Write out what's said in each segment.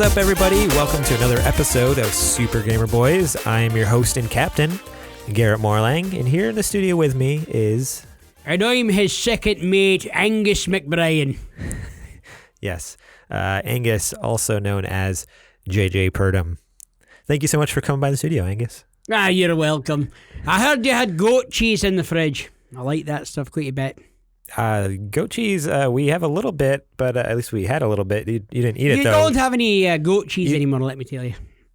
up, everybody? Welcome to another episode of Super Gamer Boys. I am your host and captain, Garrett Morlang, and here in the studio with me is... And I'm his second mate, Angus McBrien. Yes, Angus, also known as JJ Purdom. Thank you so much for coming by the studio, Angus. Ah, you're welcome. I heard you had goat cheese in the fridge. I like that stuff quite a bit. Goat cheese, we have a little bit, but at least we had a little bit. You didn't eat it, You though. don't have any goat cheese anymore, let me tell you.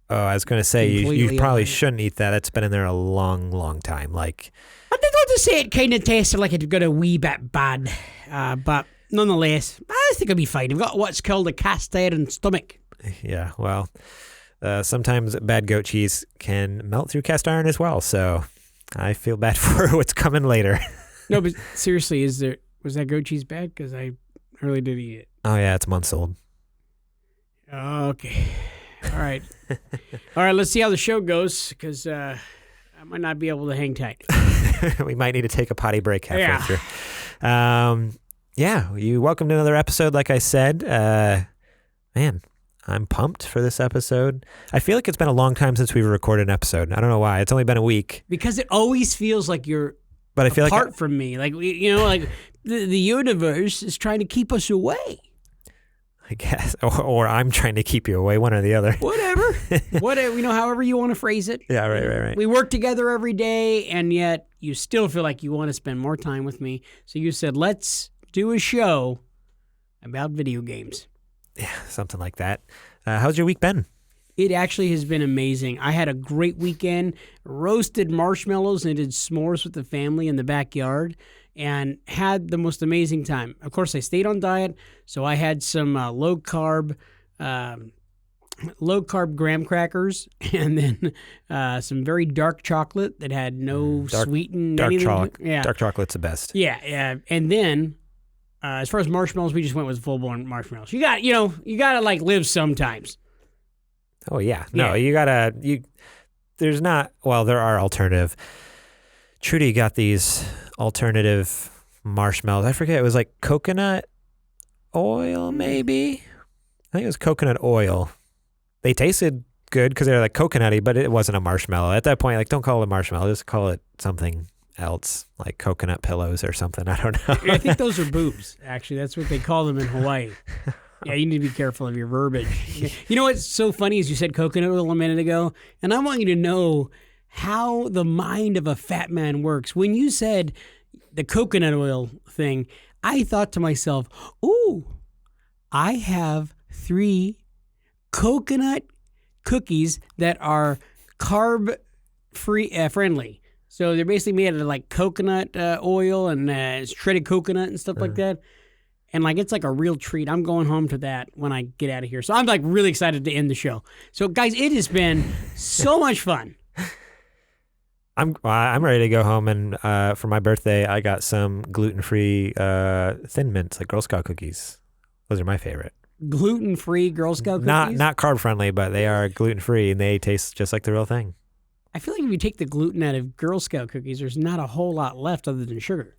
Oh, I was going to say, you probably shouldn't eat that. It's been in there a long, long time. Like, I did want to say it kind of tasted like it got a wee bit bad, but nonetheless, I think it'll be fine. I've got what's called a cast iron stomach. Yeah, well, sometimes bad goat cheese can melt through cast iron as well, so I feel bad for what's coming later. No, but seriously, was that goat cheese bad? Because I really did eat it. Oh, yeah, it's months old. Okay. All right. All right, let's see how the show goes, because I might not be able to hang tight. We might need to take a potty break halfway through. Yeah, you welcome to another episode, like I said. Man, I'm pumped for this episode. I feel like it's been a long time since we've recorded an episode. I don't know why. It's only been a week. Because it always feels like you're but I feel apart like from me. Like, like the universe is trying to keep us away. I guess. Or I'm trying to keep you away, one or the other. Whatever. However you want to phrase it. Yeah, right. We work together every day, and yet you still feel like you want to spend more time with me. So you said, let's do a show about video games. Yeah, something like that. How's your week been? It actually has been amazing. I had a great weekend, roasted marshmallows and did s'mores with the family in the backyard and had the most amazing time. Of course, I stayed on diet, so I had some low-carb graham crackers and then some very dark chocolate that had no sweetened dark anything. chocolate. Yeah. Dark chocolate's the best. Yeah. And then as far as marshmallows, we just went with full-blown marshmallows. You gotta like live sometimes. Oh, yeah. No, there are alternative. Trudy got these alternative marshmallows. I forget. It was like coconut oil, maybe? I think it was coconut oil. They tasted good because they were like coconutty, but it wasn't a marshmallow. At that point, like, don't call it a marshmallow. Just call it something else, like coconut pillows or something. I don't know. I think those are boobs, actually. That's what they call them in Hawaii. Yeah, you need to be careful of your verbiage. You know what's so funny is you said coconut oil a minute ago, and I want you to know how the mind of a fat man works. When you said the coconut oil thing, I thought to myself, ooh, I have 3 coconut cookies that are carb-free friendly. So they're basically made out of like coconut oil and shredded coconut and stuff like that. And like it's like a real treat. I'm going home to that when I get out of here. So I'm like really excited to end the show. So guys, it has been so much fun. I'm ready to go home, and for my birthday, I got some gluten-free Thin Mints, like Girl Scout cookies. Those are my favorite. Gluten-free Girl Scout cookies? Not carb-friendly, but they are gluten-free, and they taste just like the real thing. I feel like if you take the gluten out of Girl Scout cookies, there's not a whole lot left other than sugar.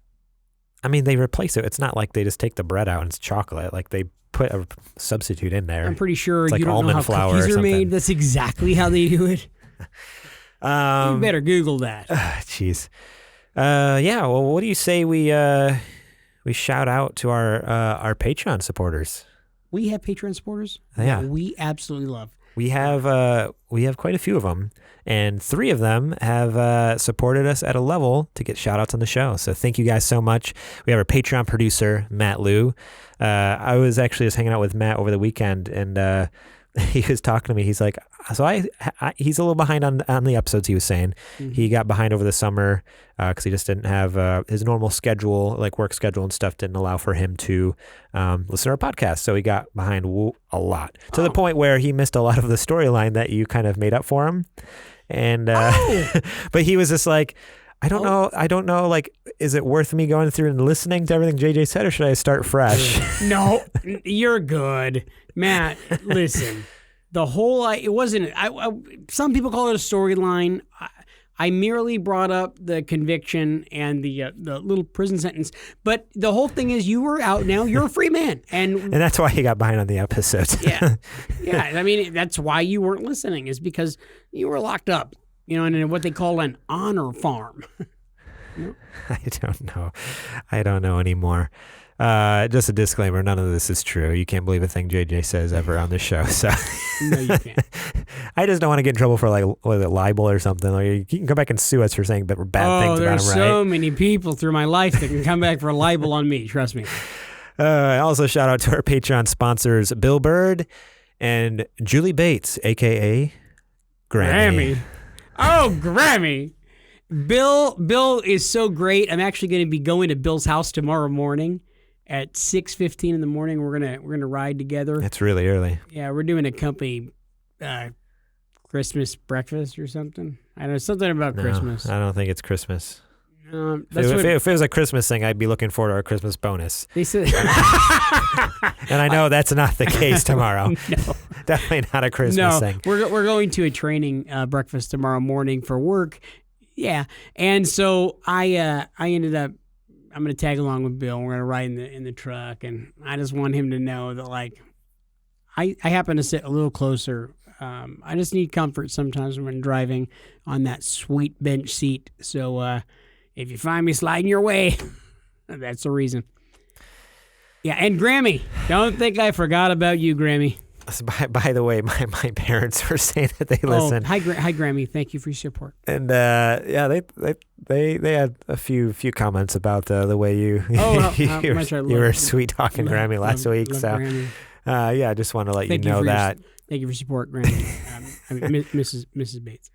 I mean, they replace it. It's not like they just take the bread out and it's chocolate. Like, they put a substitute in there. I'm pretty sure it's like you don't know how cookies are made. That's exactly how they do it. You better Google that. Jeez. Yeah, well, what do you say we shout out to our Patreon supporters? We have Patreon supporters? Yeah. We absolutely love. We have quite a few of them, and 3 of them have supported us at a level to get shout-outs on the show. So thank you guys so much. We have our Patreon producer, Matt Liu. I was actually just hanging out with Matt over the weekend, and he was talking to me. He's like, so he's a little behind on the episodes, he was saying. Mm-hmm. He got behind over the summer because he just didn't have his normal schedule, like work schedule and stuff, didn't allow for him to listen to our podcast. So he got behind a lot to the point where he missed a lot of the storyline that you kind of made up for him. And but he was just like, I don't know, like, is it worth me going through and listening to everything JJ said, or should I start fresh? No, you're good. Matt, listen, the whole, it wasn't, some people call it a storyline. I merely brought up the conviction and the little prison sentence. But the whole thing is, you were out now. You're a free man, And that's why he got behind on the episodes. yeah. I mean, that's why you weren't listening, is because you were locked up. In what they call an honor farm. I don't know anymore. Just a disclaimer, none of this is true. You can't believe a thing JJ says ever on this show. So No, you can't. I just don't want to get in trouble for libel or something. Or you can come back and sue us for saying bad things about him, right? There's so many people through my life that can come back for libel on me. Trust me. Also, shout out to our Patreon sponsors, Bill Bird and Julie Bates, a.k.a. Grammy. Oh, Grammy. Bill is so great. I'm actually going to be going to Bill's house tomorrow morning at 6:15 in the morning. We're gonna ride together. That's really early. Yeah, we're doing a company Christmas breakfast or something. I don't know, something about Christmas. I don't think it's Christmas. That's If it was a Christmas thing, I'd be looking forward to our Christmas bonus. They said, and I know that's not the case tomorrow. No. Definitely not a Christmas thing. We're going to a training breakfast tomorrow morning for work. Yeah, and so I ended up. I'm going to tag along with Bill. We're going to ride in the truck, and I just want him to know that, like, I happen to sit a little closer. I just need comfort sometimes when driving on that sweet bench seat. So if you find me sliding your way, that's the reason. Yeah, and Grammy, don't think I forgot about you, Grammy. By the way, my parents were saying that they listen. Hi, Grammy. Thank you for your support. And they had a few comments about the way you were sweet talking Grammy last week. So I just want to let you know that. Thank you for support, Grammy. Mrs. Bates.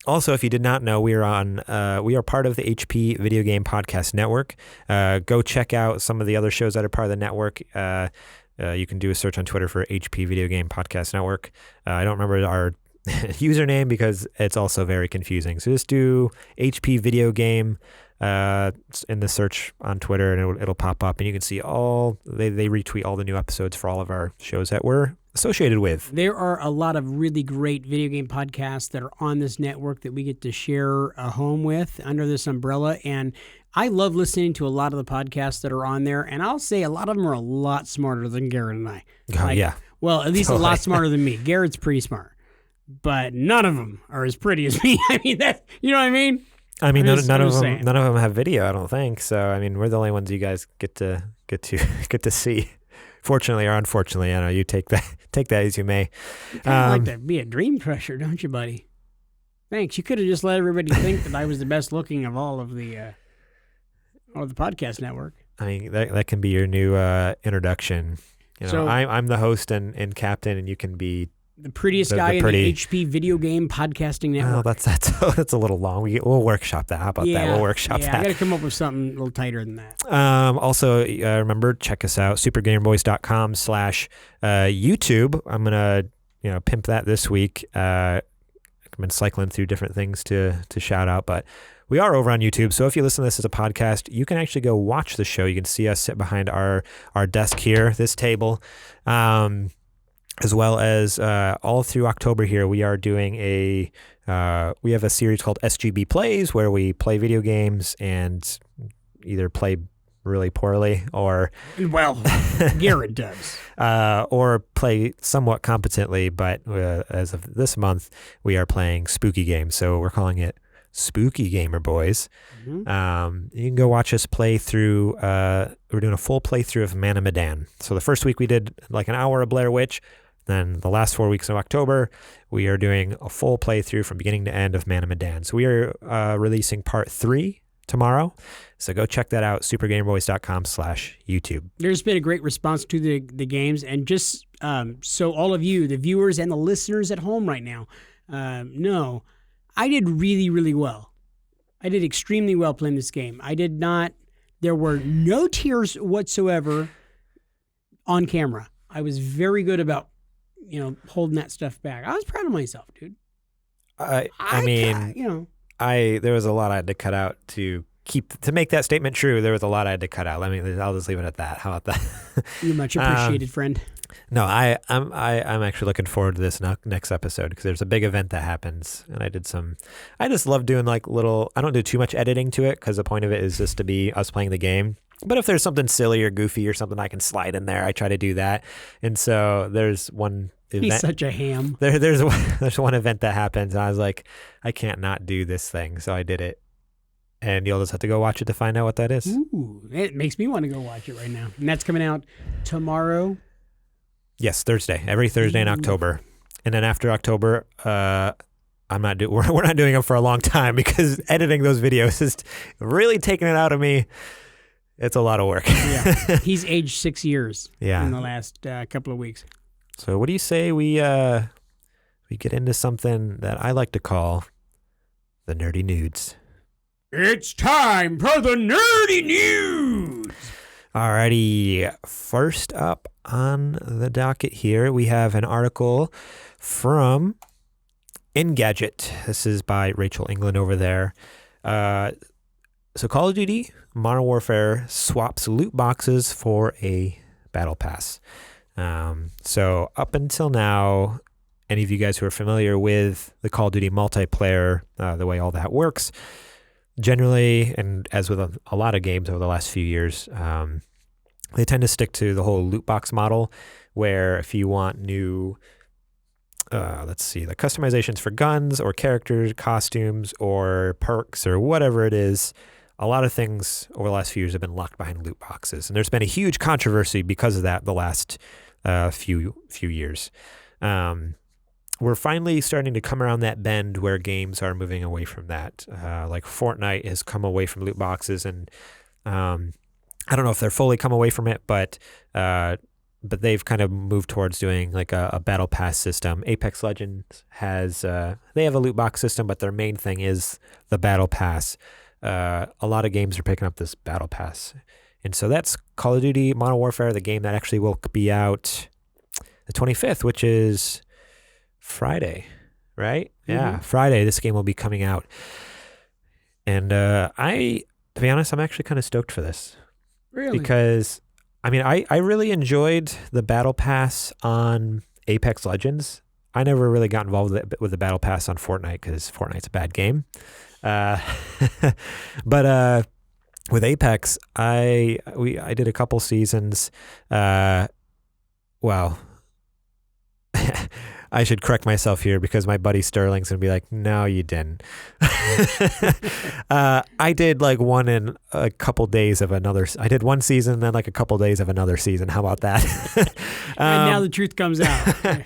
Also, if you did not know, we are part of the HP Video Game Podcast Network. Go check out some of the other shows that are part of the network. You can do a search on Twitter for HP Video Game Podcast Network. I don't remember our username because it's also very confusing. So just do HP Video Game in the search on Twitter, and it'll pop up, and you can see they retweet all the new episodes for all of our shows that we're associated with. There are a lot of really great video game podcasts that are on this network that we get to share a home with under this umbrella, and I love listening to a lot of the podcasts that are on there, and I'll say a lot of them are a lot smarter than Garrett and I. Oh, yeah. Well, at least a lot smarter than me. Garrett's pretty smart, but none of them are as pretty as me. I mean, you know what I mean? I mean, none of them have video, I don't think. So, I mean, we're the only ones you guys get to see. Fortunately or unfortunately, I know you take that as you may. You kind of like to be a dream crusher, don't you, buddy? Thanks. You could have just let everybody think that I was the best looking of all of the podcast network. I mean, that can be your new introduction. So, I'm the host and captain, and you can be the prettiest guy in the HP Video Game Podcasting Network. Oh, that's a little long. We'll workshop that. How about that? We'll workshop that. I got to come up with something a little tighter than that. Also, remember, check us out, supergamerboys.com/YouTube. I'm going to pimp that this week. I've been cycling through different things to shout out, but we are over on YouTube. So if you listen to this as a podcast, you can actually go watch the show. You can see us sit behind our desk here, this table. As well as all through October here, we are doing we have a series called SGB Plays, where we play video games and either play really poorly or... Well, Garrett does. Or play somewhat competently, but as of this month, we are playing spooky games. So we're calling it Spooky Gamer Boys. Mm-hmm. You can go watch us play through. We're doing a full playthrough of Man of Medan. So the first week we did like an hour of Blair Witch. Then the last 4 weeks of October, we are doing a full playthrough from beginning to end of Man of Medan. So we are releasing part 3 tomorrow. So go check that out, supergamerboys.com/YouTube. There's been a great response to the games. And just so all of you, the viewers and the listeners at home right now, know, I did really, really well. I did extremely well playing this game. There were no tears whatsoever on camera. I was very good about holding that stuff back. I was proud of myself, dude. There was a lot I had to cut out to make that statement true. There was a lot I had to cut out. I'll just leave it at that. How about that? You're much appreciated, friend. No, I'm actually looking forward to this next episode because there's a big event that happens, and I just love doing like little. I don't do too much editing to it because the point of it is just to be us playing the game. But if there's something silly or goofy or something I can slide in there, I try to do that. And so there's one event. He's such a ham. There's one event that happens, and I was like, I can't not do this thing, so I did it. And you'll just have to go watch it to find out what that is. Ooh, it makes me want to go watch it right now. And that's coming out tomorrow. Yes, Thursday. Every Thursday in October. And then after October, we're not doing them for a long time because editing those videos is really taking it out of me. It's a lot of work. Yeah. He's aged 6 years in the last couple of weeks. So what do you say we get into something that I like to call the nerdy nudes? It's time for the nerdy news. Alrighty, first up on the docket here, we have an article from Engadget. This is by Rachel England over there. So Call of Duty Modern Warfare swaps loot boxes for a battle pass. So up until now, any of you guys who are familiar with the Call of Duty multiplayer, the way all that works, generally, and as with a lot of games over the last few years, they tend to stick to the whole loot box model, where if you want new, the customizations for guns or characters, costumes, or perks, or whatever it is, a lot of things over the last few years have been locked behind loot boxes. And there's been a huge controversy because of that the last few years. We're finally starting to come around that bend where games are moving away from that. Like Fortnite has come away from loot boxes, and I don't know if they're fully come away from it, but they've kind of moved towards doing like a battle pass system. Apex Legends has they have a loot box system, but their main thing is the battle pass. A lot of games are picking up this battle pass, and so that's Call of Duty Modern Warfare, the game that actually will be out the 25th, which is Friday, right? Mm-hmm. Yeah, Friday. This game will be coming out, and to be honest, I'm actually kind of stoked for this. Really? Because, I mean, I really enjoyed the Battle Pass on Apex Legends. I never really got involved with the Battle Pass on Fortnite because Fortnite's a bad game. But with Apex, I did a couple seasons. Well, I should correct myself here because my buddy Sterling's going to be like, no, you didn't. I did like one in a couple days of another. I did one season, then like a couple days of another season. How about that? And now the truth comes out.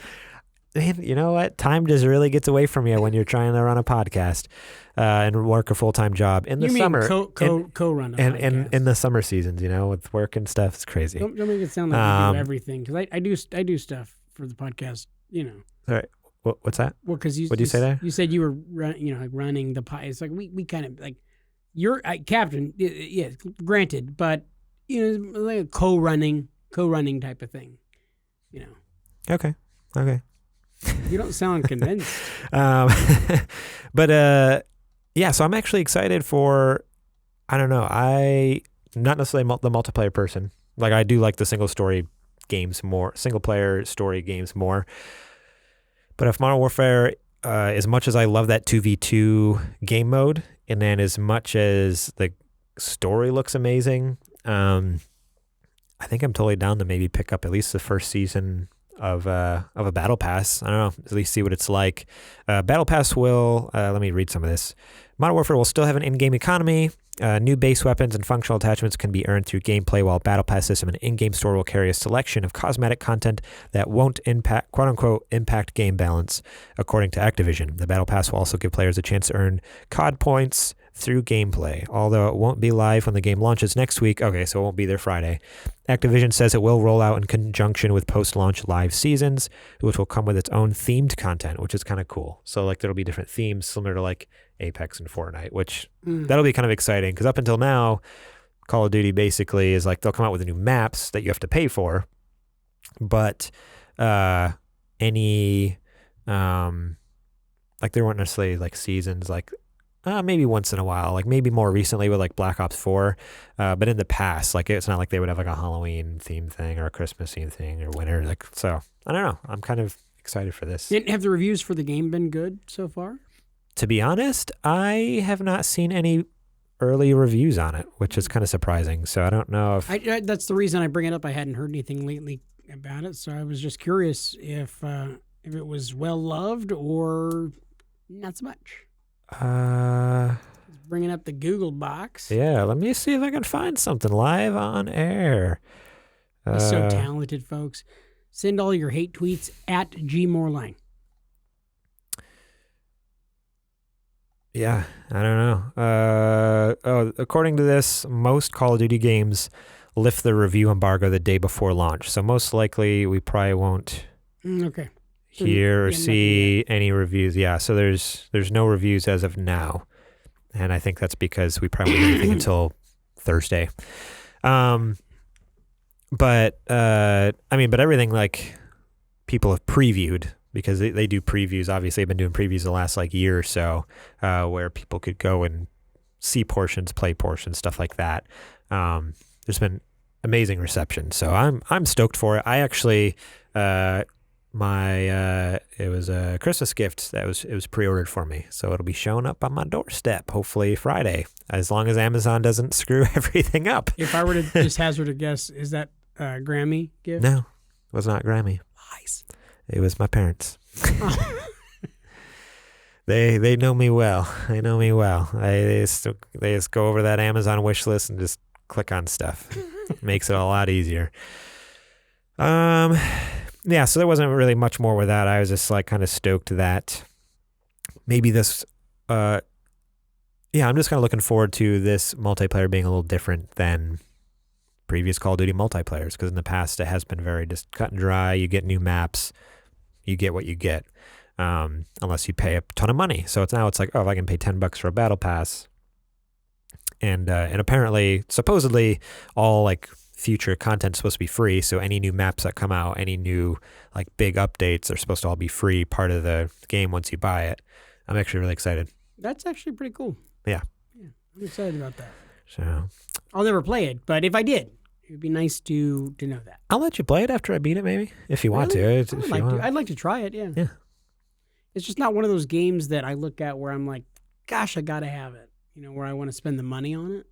Man, you know what? Time just really gets away from you when you're trying to run a podcast and work a full-time job in the summer. Co-run a podcast. In the summer seasons, with work and stuff. It's crazy. Don't make it sound like you do everything, because I do stuff for the podcast. All right. What's that? Well, because what did you say there? You said you were running the pie. It's like we kind of like you're captain. Yeah, granted, but like a co-running type of thing. Okay. You don't sound convinced. But yeah. So I'm actually excited for. I don't know. I not necessarily the multiplayer person. Like I do like the single player story games more. But if Modern Warfare, as much as I love that 2v2 game mode, and then as much as the story looks amazing, I think I'm totally down to maybe pick up at least the first season of a Battle Pass. I don't know, at least see what it's like. Battle Pass will, let me read some of this. Modern Warfare will still have an in-game economy. New base weapons and functional attachments can be earned through gameplay, while Battle Pass system and in-game store will carry a selection of cosmetic content that won't impact, quote-unquote, impact game balance, according to Activision. The Battle Pass will also give players a chance to earn COD points through gameplay, although it won't be live when the game launches next week. Okay, so it won't be there Friday. Activision says it will roll out in conjunction with post-launch live seasons, which will come with its own themed content, which is kind of cool. So like there'll be different themes similar to like Apex and Fortnite, which that'll be kind of exciting because up until now, Call of Duty basically is like they'll come out with new maps that you have to pay for, but any like there weren't necessarily like seasons like maybe once in a while, like maybe more recently with like Black Ops 4. But in the past, like it's not like they would have like a Halloween theme thing or a Christmas theme thing or winter. Like, so I don't know. I'm kind of excited for this. Have the reviews for the game been good so far? To be honest, I have not seen any early reviews on it, which is kind of surprising. So I don't know if that's the reason I bring it up. I hadn't heard anything lately about it, so I was just curious if it was well loved or not so much. Bringing up the Google box. Yeah, let me see if I can find something live on air. He's so talented, folks. Send all your hate tweets at gmoreline. Yeah, I don't know. According to this, most Call of Duty games lift the review embargo the day before launch. So most likely we probably won't hear or see any reviews. Yeah, so there's no reviews as of now. And I think that's because we probably won't do anything until Thursday. But everything like people have previewed, because they do previews. Obviously, they've been doing previews the last like year or so, where people could go and see portions, play portions, stuff like that. There's been amazing reception, so I'm stoked for it. I actually, it was a Christmas gift it was pre-ordered for me, so it'll be showing up on my doorstep hopefully Friday, as long as Amazon doesn't screw everything up. If I were to just hazard a guess, is that a Grammy gift? No, it was not Grammy. Lies. It was my parents. They know me well. They know me well. They just go over that Amazon wish list and just click on stuff. Makes it a lot easier. Yeah, so there wasn't really much more with that. I was just like kind of stoked that maybe this I'm just kind of looking forward to this multiplayer being a little different than previous Call of Duty multiplayers, because in the past it has been very just cut and dry. You get new maps, you get what you get, unless you pay a ton of money. So it's like, oh, if I can pay $10 for a battle pass, and apparently, supposedly, all like future content's supposed to be free. So any new maps that come out, any new like big updates are supposed to all be free, part of the game once you buy it. I'm actually really excited. That's actually pretty cool. Yeah, I'm excited about that. So I'll never play it, but if I did, it would be nice to know that. I'll let you play it after I beat it, maybe, if you want to. I'd like to try it, yeah. Yeah. It's just not one of those games that I look at where I'm like, gosh, I got to have it. Where I want to spend the money on it.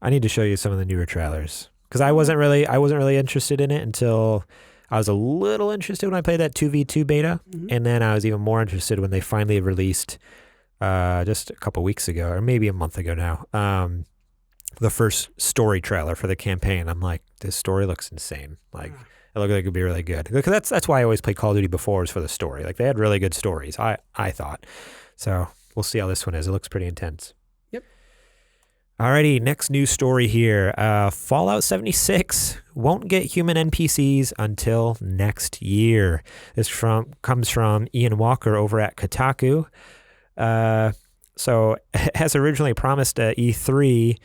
I need to show you some of the newer trailers, because I wasn't really interested in it until I was a little interested when I played that 2v2 beta, and then I was even more interested when they finally released just a couple weeks ago, or maybe a month ago now, the first story trailer for the campaign. I'm like, this story looks insane. Like, it looked like it could be really good. Because that's why I always played Call of Duty before, was for the story. Like, they had really good stories, I thought. So we'll see how this one is. It looks pretty intense. Yep. Alrighty, next news story here. Fallout 76 won't get human NPCs until next year. This comes from Ian Walker over at Kotaku. So, as originally promised at E3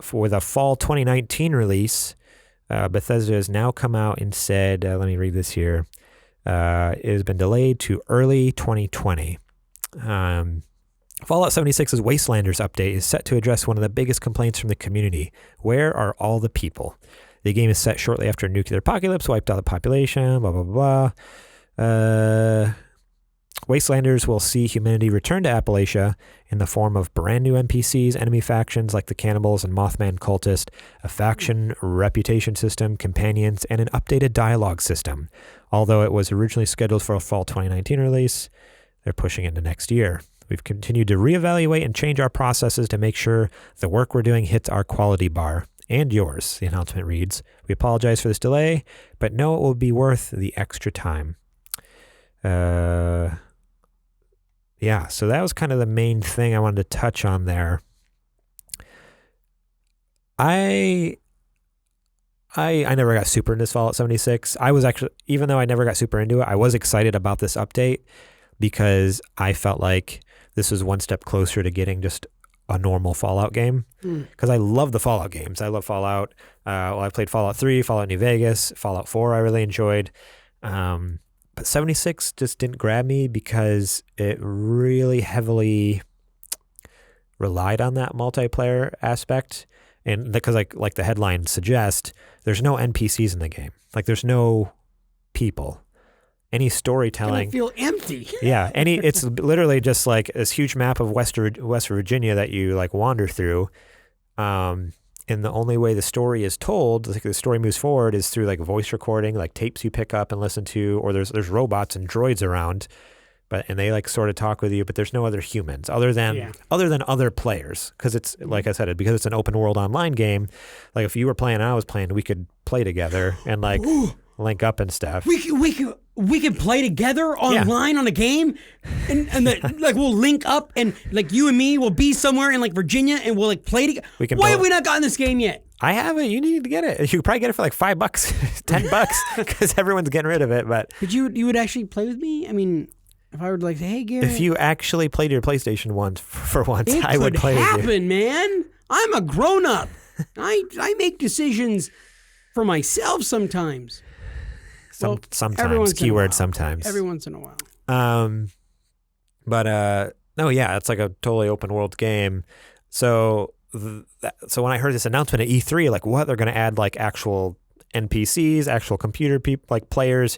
for the fall 2019 release, Bethesda has now come out and said, let me read this here, it has been delayed to early 2020. Fallout 76's Wastelanders update is set to address one of the biggest complaints from the community. Where are all the people? The game is set shortly after a nuclear apocalypse wiped out the population, blah, blah, blah. Wastelanders will see humanity return to Appalachia in the form of brand new NPCs, enemy factions like the Cannibals and Mothman Cultist, a faction reputation system, companions, and an updated dialogue system. Although it was originally scheduled for a fall 2019 release, they're pushing into next year. We've continued to reevaluate and change our processes to make sure the work we're doing hits our quality bar. And yours, the announcement reads. We apologize for this delay, but know it will be worth the extra time. Yeah, so that was kind of the main thing I wanted to touch on there. I never got super into Fallout 76. I was actually, even though I never got super into it, I was excited about this update because I felt like this was one step closer to getting just a normal Fallout game. Because I love the Fallout games. I love Fallout. I played Fallout 3, Fallout New Vegas, Fallout 4 I really enjoyed. But 76 just didn't grab me because it really heavily relied on that multiplayer aspect. And because like the headline suggests, there's no NPCs in the game. Like there's no people. Any storytelling. I feel empty. Yeah. It's literally just like this huge map of West Virginia that you like wander through. And the only way the story is told, like the story moves forward, is through like voice recording, like tapes you pick up and listen to, or there's robots and droids around, and they like sort of talk with you, but there's no other humans other than other players, because it's like I said, because it's an open world online game. Like if you were playing, I was playing, we could play together and like link up and stuff. We can play together online on a game, and like we'll link up, and like you and me will be somewhere in like Virginia, and we'll like play together. Why have we not gotten this game yet? I have it. You need to get it. You could probably get it for like $5, $10, because everyone's getting rid of it. But you would actually play with me? I mean, if I were like, hey, Garrett, if you actually played your PlayStation once, I would play with you. It could happen, man. I'm a grown up. I make decisions for myself sometimes. Sometimes, keyword sometimes. Every once in a while. No, yeah, it's like a totally open world game. So when I heard this announcement at E3, like what, they're going to add like actual NPCs, actual computer people, like players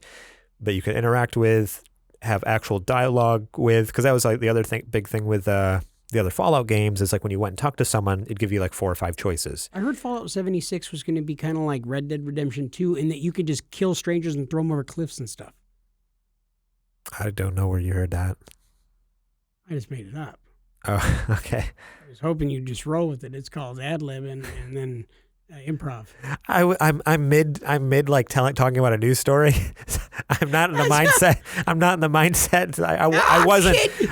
that you can interact with, have actual dialogue with, because that was like the other big thing with the other Fallout games is like when you went and talked to someone, it'd give you like 4 or 5 choices. I heard Fallout 76 was going to be kind of like Red Dead Redemption 2 in that you could just kill strangers and throw them over cliffs and stuff. I don't know where you heard that. I just made it up. Oh, okay. I was hoping you'd just roll with it. It's called ad-lib and then improv. I'm mid like talking about a news story. I'm not in the mindset.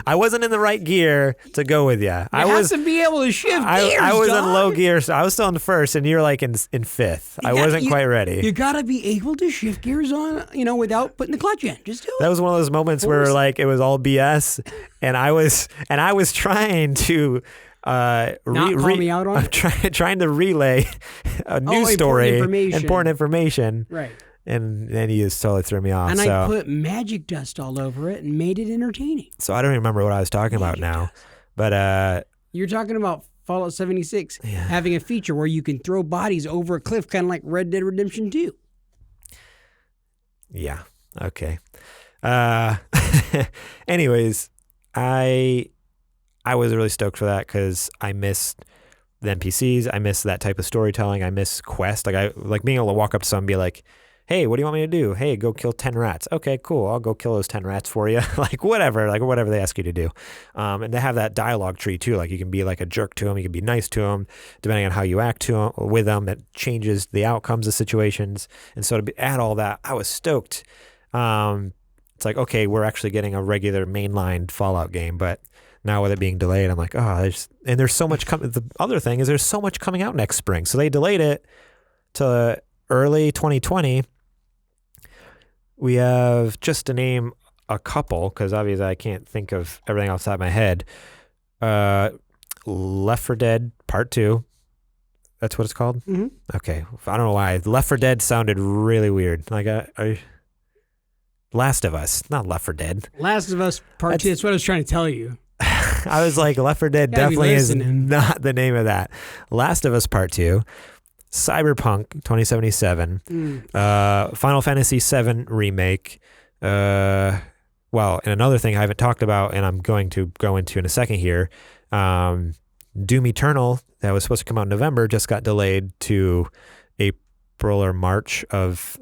I wasn't in the right gear to go with you. I was to be able to shift gears. I was in low gear, so I was still in first, and you're like in fifth. I wasn't quite ready. You got to be able to shift gears on, without putting the clutch in. Just do it. That was one of those moments where like it was all BS, and I was trying to. Not call me out on it? Trying to relay a news story, important information, right? And then you just totally threw me off. And I put magic dust all over it and made it entertaining. So I don't even remember what I was talking about now, but you're talking about Fallout 76 having a feature where you can throw bodies over a cliff, kind of like Red Dead Redemption 2. Yeah. Okay. Anyways, I was really stoked for that because I missed the NPCs. I miss that type of storytelling. I miss quest. I like being able to walk up to someone and be like, hey, what do you want me to do? Hey, go kill 10 rats. Okay, cool. I'll go kill those 10 rats for you. like whatever they ask you to do. And to have that dialogue tree too. Like you can be like a jerk to them. You can be nice to them. Depending on how you act with them, it changes the outcomes of situations. And so to add all that, I was stoked. It's like, okay, we're actually getting a regular mainline Fallout game, but now with it being delayed, I'm like, and there's so much coming. The other thing is there's so much coming out next spring. So they delayed it to early 2020. We have, just to name a couple, because obviously I can't think of everything off the top of my head. Left 4 Dead Part 2. That's what it's called? Mm-hmm. Okay. I don't know why. Left 4 Dead sounded really weird. Like, Last of Us, not Left 4 Dead. Last of Us Part 2. That's what I was trying to tell you. I was like, Left 4 Dead definitely is not the name of that. Last of Us Part 2, Cyberpunk 2077, Final Fantasy VII Remake. And another thing I haven't talked about, and I'm going to go into in a second here, Doom Eternal, that was supposed to come out in November, just got delayed to April or March of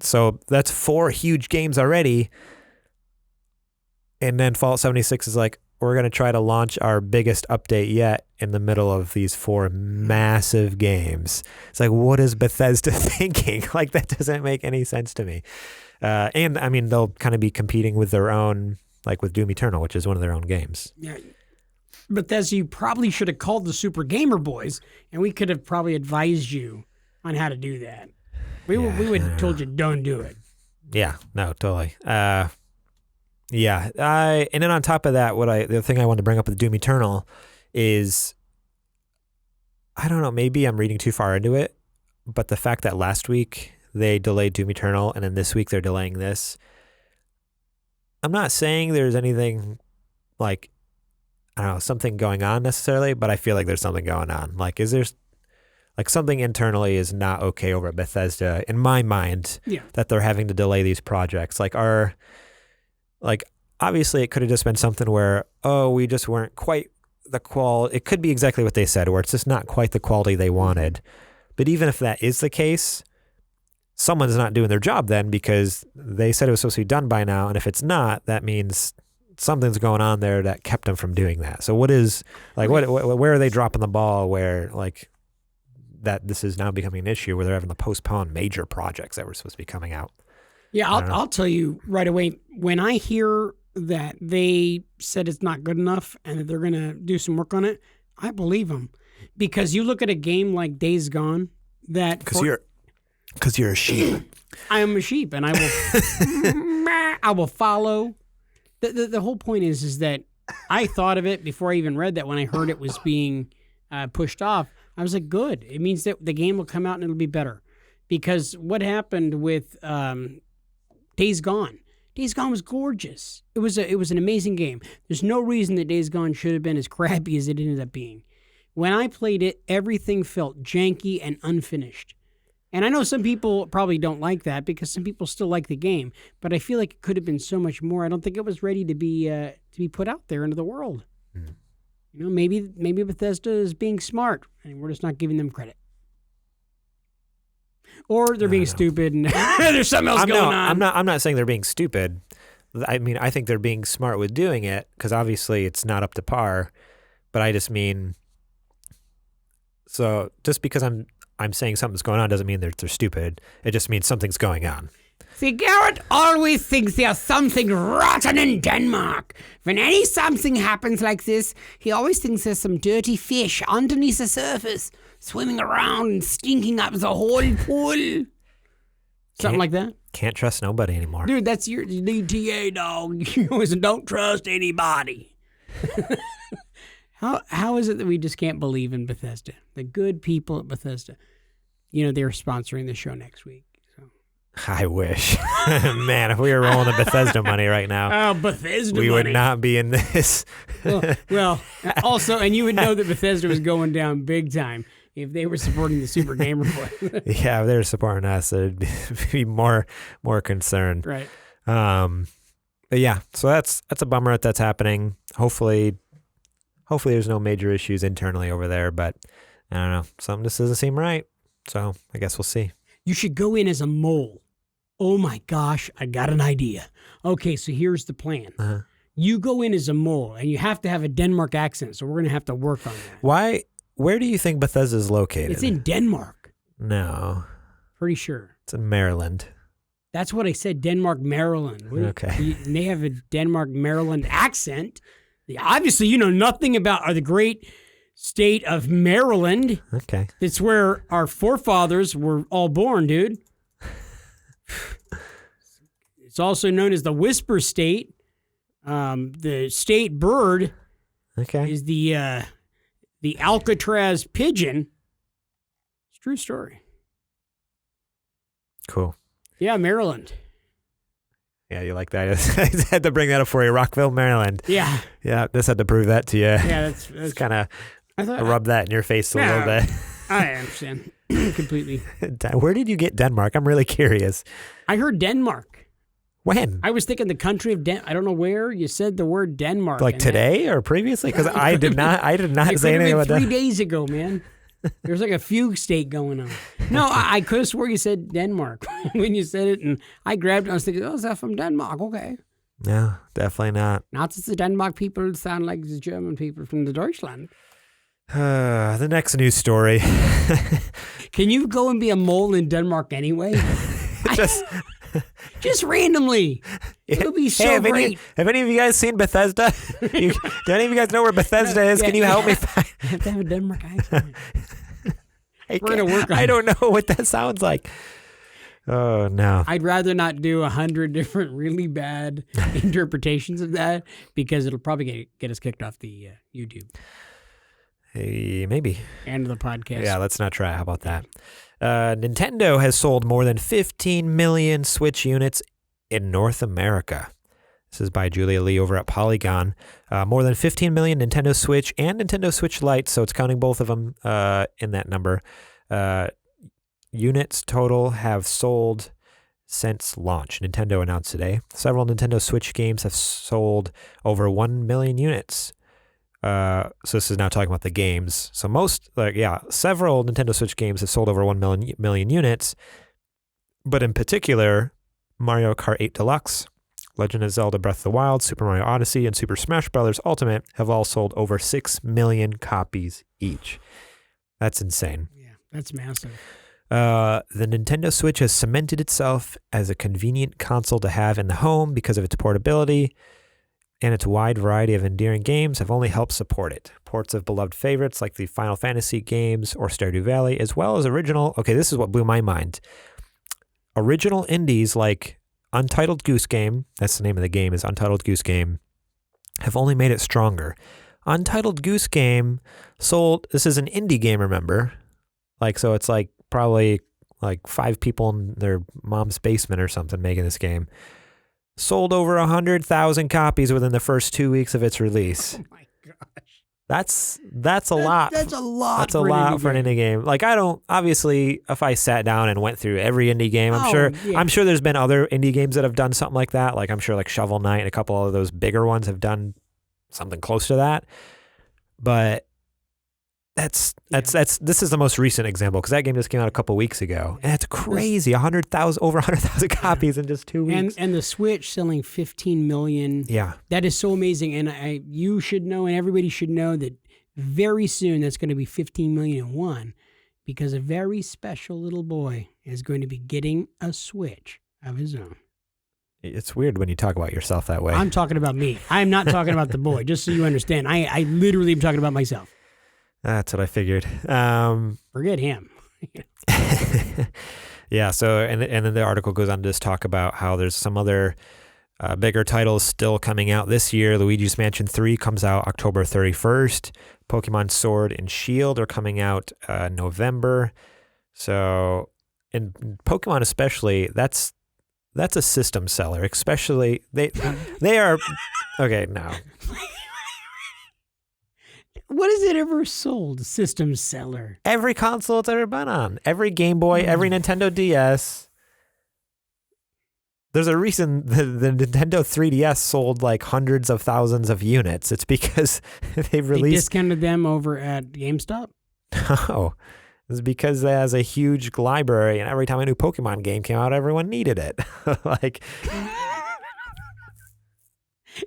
so that's 4 huge games already. And then Fallout 76 is like, we're going to try to launch our biggest update yet in the middle of these 4 massive games. It's like, what is Bethesda thinking? Like, that doesn't make any sense to me. And I mean, they'll kind of be competing with their own, like with Doom Eternal, which is one of their own games. Yeah. Bethesda, you probably should have called the Super Gamer Boys, and we could have probably advised you on how to do that. We would have told you, don't do it. Yeah, no, totally. Yeah, and then on top of that, the thing I wanted to bring up with Doom Eternal is, I don't know, maybe I'm reading too far into it, but the fact that last week they delayed Doom Eternal and then this week they're delaying this, I'm not saying there's anything like, I don't know, something going on necessarily, but I feel like there's something going on. Like, is there like something internally is not okay over at Bethesda in my mind that they're having to delay these projects? Like, obviously it could have just been something where, we just weren't quite the quality. It could be exactly what they said, where it's just not quite the quality they wanted. But even if that is the case, someone's not doing their job then, because they said it was supposed to be done by now. And if it's not, that means something's going on there that kept them from doing that. So what is, like, where are they dropping the ball where, like, that this is now becoming an issue where they're having to postpone major projects that were supposed to be coming out? Yeah, I'll tell you right away, when I hear that they said it's not good enough and that they're going to do some work on it, I believe them. Because you look at a game like Days Gone, that... Because you're a sheep. I am a sheep, and I will follow. The whole point is that I thought of it before I even read that. When I heard it was being pushed off, I was like, good. It means that the game will come out and it'll be better. Because what happened with Days Gone? Days Gone was gorgeous. It was an amazing game. There's no reason that Days Gone should have been as crappy as it ended up being. When I played it, everything felt janky and unfinished. And I know some people probably don't like that because some people still like the game, but I feel like it could have been so much more. I don't think it was ready to be put out there into the world. Mm. You know, maybe Bethesda is being smart and we're just not giving them credit. Or they're being stupid and there's something else going on. I'm not saying they're being stupid. I mean, I think they're being smart with doing it because obviously it's not up to par. But I just mean, so just because I'm saying something's going on doesn't mean they're stupid. It just means something's going on. See, Garrett always thinks there's something rotten in Denmark. When any something happens like this, he always thinks there's some dirty fish underneath the surface, swimming around and stinking up the whole pool. Something like that? Can't trust nobody anymore. Dude, that's your DTA, dog. You always don't trust anybody. How is it that we just can't believe in Bethesda? The good people at Bethesda. You know, they're sponsoring the show next week. So. I wish. Man, if we were rolling the Bethesda money right now. Oh, Bethesda we money. would not be in this. well, also, and you would know that Bethesda was going down big time if they were supporting the Super Game Report. Yeah, if they were supporting us, there'd be more concerned. Right. But yeah, so that's a bummer that that's happening. Hopefully there's no major issues internally over there, but I don't know. Something just doesn't seem right. So I guess we'll see. You should go in as a mole. Oh my gosh, I got an idea. Okay, so here's the plan. Uh-huh. You go in as a mole, and you have to have a Denmark accent, so we're going to have to work on that. Why? Where do you think Bethesda is located? It's in Denmark. No. Pretty sure. It's in Maryland. That's what I said, Denmark, Maryland. Okay. And they have a Denmark, Maryland accent. Obviously, you know nothing about the great state of Maryland. Okay. It's where our forefathers were all born, dude. It's also known as the Whisper State. The state bird is the Alcatraz pigeon. It's a true story. Cool. Yeah, Maryland. Yeah, you like that. I had to bring that up for you. Rockville, Maryland. Yeah. Yeah, just had to prove that to you. Yeah, that's kind of rub that in your face a little bit. I understand completely. Where did you get Denmark? I'm really curious. I heard Denmark. When? I was thinking the country of I don't know where you said the word Denmark. Like today or previously? Because I did not say anything about that. 3 days ago, man. There's like a fugue state going on. No, I could have swore you said Denmark when you said it, and I grabbed it. I was thinking, oh, is that from Denmark? Okay. No, definitely not. Not that the Denmark people sound like the German people from the Deutschland. The next news story. Can you go and be a mole in Denmark anyway? Just randomly. It'll be so great. Have any of you guys seen Bethesda? Do any of you guys know where Bethesda is? Can you help me find? I have to have a Denmark accent. We're going to work on it. I don't know what that sounds like. Oh, no. I'd rather not do 100 different really bad interpretations of that because it'll probably get us kicked off the YouTube. Hey, maybe. And the podcast. Yeah, let's not try. How about that? Nintendo has sold more than 15 million Switch units in North America. This is by Julia Lee over at Polygon. More than 15 million Nintendo Switch and Nintendo Switch Lite, so it's counting both of them in that number. Units total have sold since launch. Nintendo announced today. Several Nintendo Switch games have sold over 1 million units. So this is now talking about the games. So several Nintendo Switch games have sold over 1 million units. But in particular, Mario Kart 8 Deluxe, Legend of Zelda Breath of the Wild, Super Mario Odyssey, and Super Smash Bros. Ultimate have all sold over 6 million copies each. That's insane. Yeah, that's massive. The Nintendo Switch has cemented itself as a convenient console to have in the home because of its portability, and its wide variety of endearing games have only helped support it. Ports of beloved favorites like the Final Fantasy games or Stardew Valley, as well as this is what blew my mind. Original indies like Untitled Goose Game, that's the name of the game, is Untitled Goose Game, have only made it stronger. Untitled Goose Game sold, this is an indie game, remember? So it's probably 5 people in their mom's basement or something making this game. Sold over 100,000 copies within the first 2 weeks of its release. Oh my gosh. That's a lot. That's a lot. That's a lot for an indie game. I don't, obviously, if I sat down and went through every indie game, I'm sure there's been other indie games that have done something like that. I'm sure Shovel Knight and a couple of those bigger ones have done something close to that. But this is the most recent example because that game just came out a couple weeks ago, and it's crazy. over 100,000 copies in just 2 weeks. And the Switch selling 15 million. Yeah, that is so amazing. And you should know, and everybody should know that very soon that's going to be 15 million and one, because a very special little boy is going to be getting a Switch of his own. It's weird when you talk about yourself that way. I'm talking about me. I'm not talking about the boy. Just so you understand, I literally am talking about myself. That's what I figured. Forget him. Yeah. So, and then the article goes on to just talk about how there's some other bigger titles still coming out this year. Luigi's Mansion 3 comes out October 31st. Pokemon Sword and Shield are coming out November. So, in Pokemon especially, that's a system seller. Especially they are okay. No. What has it ever sold? System seller. Every console it's ever been on. Every Game Boy, every Nintendo DS. There's a reason the Nintendo 3DS sold hundreds of thousands of units. It's because they discounted them over at GameStop? No. It's because it has a huge library, and every time a new Pokemon game came out, everyone needed it.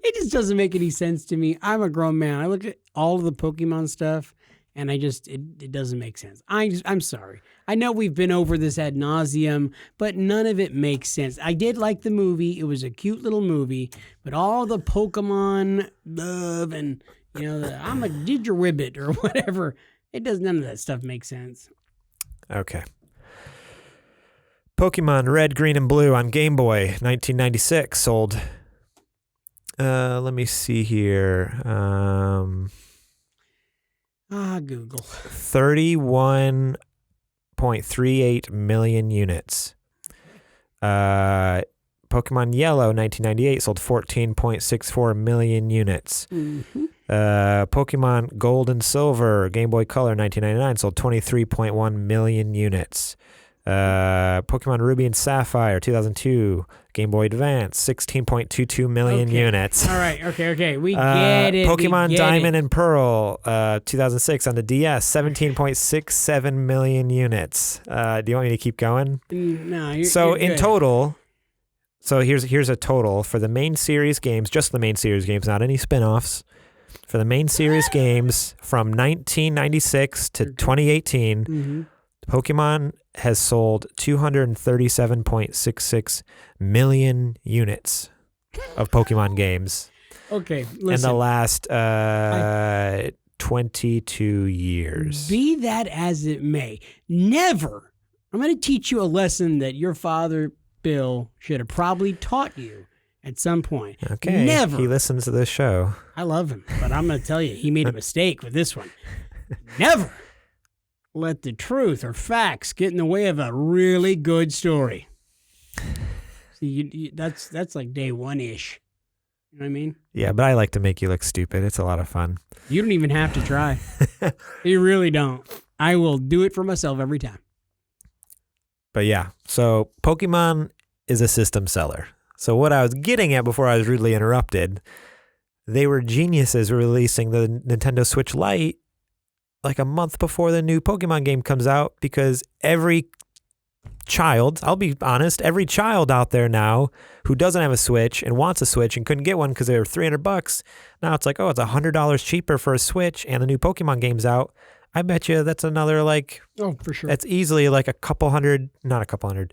It just doesn't make any sense to me. I'm a grown man. I look at all of the Pokemon stuff, and it doesn't make sense. I'm sorry. I know we've been over this ad nauseum, but none of it makes sense. I did like the movie. It was a cute little movie, but all the Pokemon love and, I'm a Didgeridoo or whatever, none of that stuff makes sense. Okay. Pokemon Red, Green, and Blue on Game Boy, 1996, sold... let me see here. Google. 31.38 million units. Pokemon Yellow, 1998, sold 14.64 million units. Mm-hmm. Pokemon Gold and Silver, Game Boy Color, 1999, sold 23.1 million units. Pokemon Ruby and Sapphire, 2002, Game Boy Advance, 16.22 million units. All right, okay, we get it. Pokemon Diamond and Pearl, 2006 on the DS, 17.67 million units. Do you want me to keep going? No, you're in good. Total, so here's a total for the main series games, just the main series games, not any spin-offs. For the main series games from 1996 to 2018, mm-hmm. Pokemon has sold 237.66 million units of Pokemon games. Okay, listen. In the last 22 years. Be that as it may, never. I'm going to teach you a lesson that your father, Bill, should have probably taught you at some point. Okay. Never. He listens to this show. I love him, but I'm going to tell you, he made a mistake with this one. Never let the truth or facts get in the way of a really good story. See, that's like day one-ish. You know what I mean? Yeah, but I like to make you look stupid. It's a lot of fun. You don't even have to try. You really don't. I will do it for myself every time. But yeah, so Pokemon is a system seller. So what I was getting at before I was rudely interrupted, they were geniuses releasing the Nintendo Switch Lite like a month before the new Pokemon game comes out, because every child, I'll be honest, every child out there now who doesn't have a Switch and wants a Switch and couldn't get one because they were $300, now it's like, oh, it's $100 cheaper for a Switch and the new Pokemon game's out. I bet you that's another oh, for sure. That's easily like a couple hundred, not a couple hundred,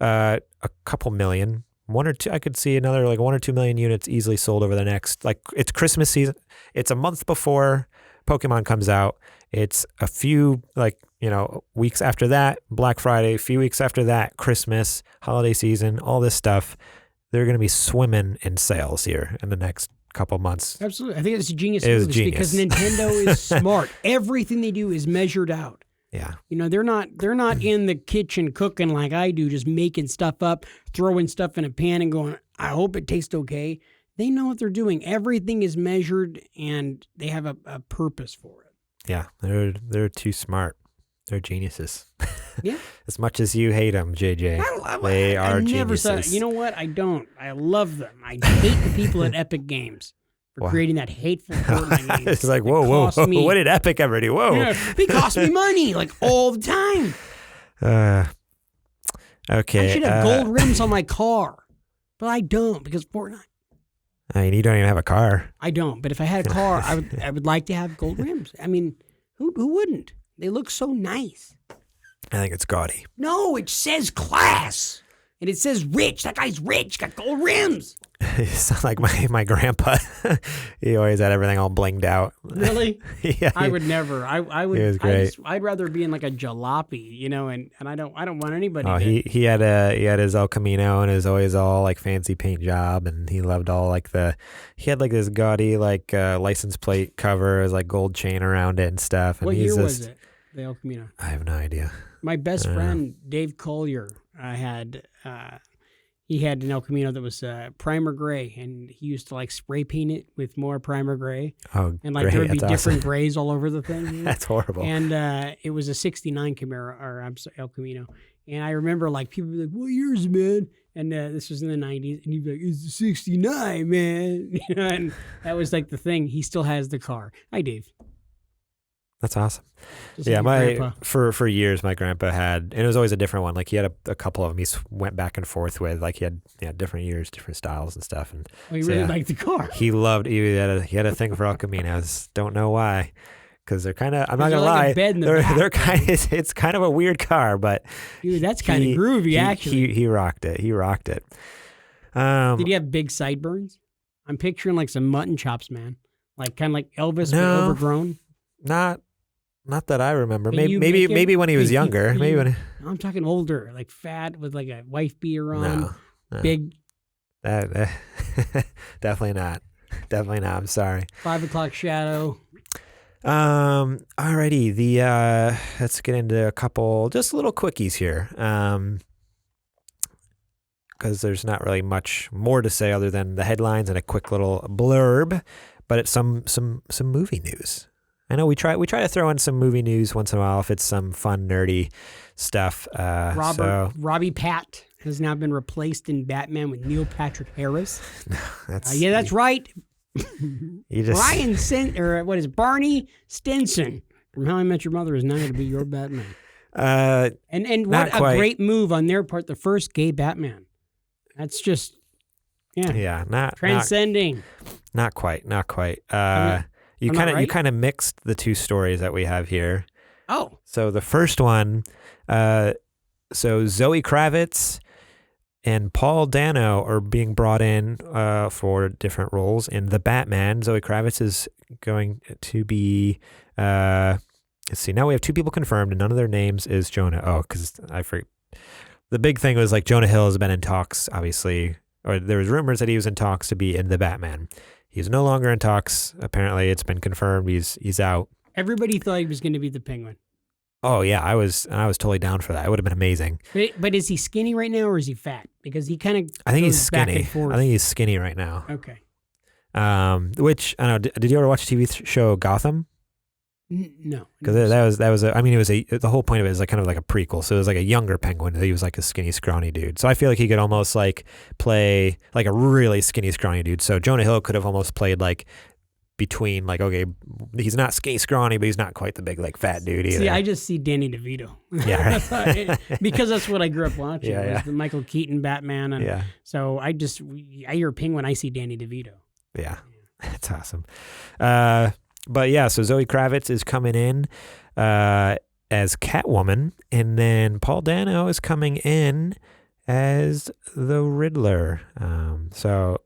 a couple million, one or two. I could see another like 1 or 2 million units easily sold over the next, it's Christmas season. It's a month before Pokemon comes out. It's a few weeks after that, Black Friday, a few weeks after that, Christmas, holiday season, all this stuff. They're going to be swimming in sales here in the next couple months. Absolutely. I think it's a genius. It is genius. Because Nintendo is smart. Everything they do is measured out. Yeah. They're not in the kitchen cooking like I do, just making stuff up, throwing stuff in a pan and going, I hope it tastes okay. They know what they're doing. Everything is measured and they have a purpose for it. Yeah. They're too smart. They're geniuses. Yeah. As much as you hate them, JJ, they are geniuses. Never you know what? I don't. I love them. I hate the people at Epic Games for creating that hateful Fortnite game. It's like, whoa. What did Epic ever do? Whoa. Yeah, they cost me money all the time. Okay. I should have gold rims on my car, but I don't because Fortnite. I mean, you don't even have a car. I don't, but if I had a car, I would like to have gold rims. I mean, who wouldn't? They look so nice. I think it's gaudy. No, it says class. And it says rich. That guy's rich. Got gold rims. You sound like my grandpa. He always had everything all blinged out. Really? Yeah. I would never. I would. He was great. I'd rather be in like a jalopy, and I don't want anybody. Oh, he had his El Camino, and it was always all like fancy paint job, and he loved all he had like this gaudy license plate cover, it was like gold chain around it and stuff. And what year was it? The El Camino. I have no idea. My best friend Dave Collier he had an El Camino that was primer gray, and he used to spray paint it with more primer gray. Oh, and great. there would be That's different awesome. grays all over the thing. That's horrible. And it was a '69 Camaro, or I'm sorry, El Camino. And I remember people would be like, "What year is it, man?" And this was in the '90s, and he'd be like, "It's a '69, man." And that was the thing. He still has the car. Hi, Dave. That's awesome. Just Yeah, like your grandpa. for years my grandpa had, and it was always a different one. He had a couple of them. He went back and forth with. He had different years, different styles and stuff. And he really liked the car. He loved. He had a thing for El Caminos. Don't know why, because they're kind of. I'm not gonna like lie. a bed in the back. They're kind. It's kind of a weird car, but Dude, that's kind of groovy. Actually, he rocked it. He rocked it. Did he have big sideburns? I'm picturing some mutton chops, man. Kind of like Elvis, but overgrown. Not that I remember. Can you Maybe when he was younger. Maybe when I'm talking older, fat with a wife beater on. No. Big. That definitely not. Definitely not. I'm sorry. 5 o'clock shadow. Alrighty. Let's get into a couple just little quickies here. Because there's not really much more to say other than the headlines and a quick little blurb, but it's some movie news. I know we try to throw in some movie news once in a while if it's some fun nerdy stuff. Robbie Pat has now been replaced in Batman with Neil Patrick Harris. That's right. Barney Stinson from How I Met Your Mother is now going to be your Batman. And what a great move on their part, the first gay Batman. That's just not transcending. Not quite. You kind of mixed the two stories that we have here. Oh. So the first one, so Zoe Kravitz and Paul Dano are being brought in for different roles in The Batman. Zoe Kravitz is going to be, let's see, now we have 2 people confirmed and none of their names is Jonah. Oh, because I forget. The big thing was Jonah Hill has been in talks, obviously, or there was rumors that he was in talks to be in The Batman. He's no longer in talks. Apparently, it's been confirmed. He's out. Everybody thought he was going to be the Penguin. Oh yeah, I was totally down for that. It would have been amazing. But is he skinny right now or is he fat? Because he kind of I think he's skinny. Back and forth. I think he's skinny right now. Okay. Which I don't know. Did you ever watch the TV show Gotham? No, Because that was I mean, it was the whole point of it is like kind of like a prequel. So it was like a younger Penguin. He was like a skinny, scrawny dude. So I feel like he could almost like play like a really skinny, scrawny dude. So Jonah Hill could have almost played like between like, okay, he's not skinny, scrawny, but he's not quite the big like fat dude either. See, I just see Danny DeVito. Yeah, right. Because that's what I grew up watching. Yeah. Was the Michael Keaton Batman. And Yeah. So I hear Penguin, I see Danny DeVito. Yeah, that's awesome. But yeah, so Zoe Kravitz is coming in as Catwoman, and then Paul Dano is coming in as the Riddler. So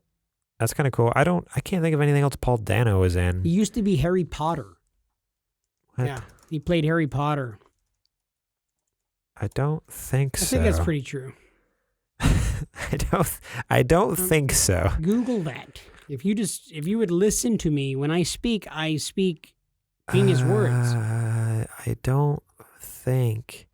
that's kind of cool. I can't think of anything else Paul Dano is in. He used to be Harry Potter. What? Yeah, he played Harry Potter. I don't think so. I think that's pretty true. I don't think so. Google that. If you would listen to me when I speak genius words. I don't think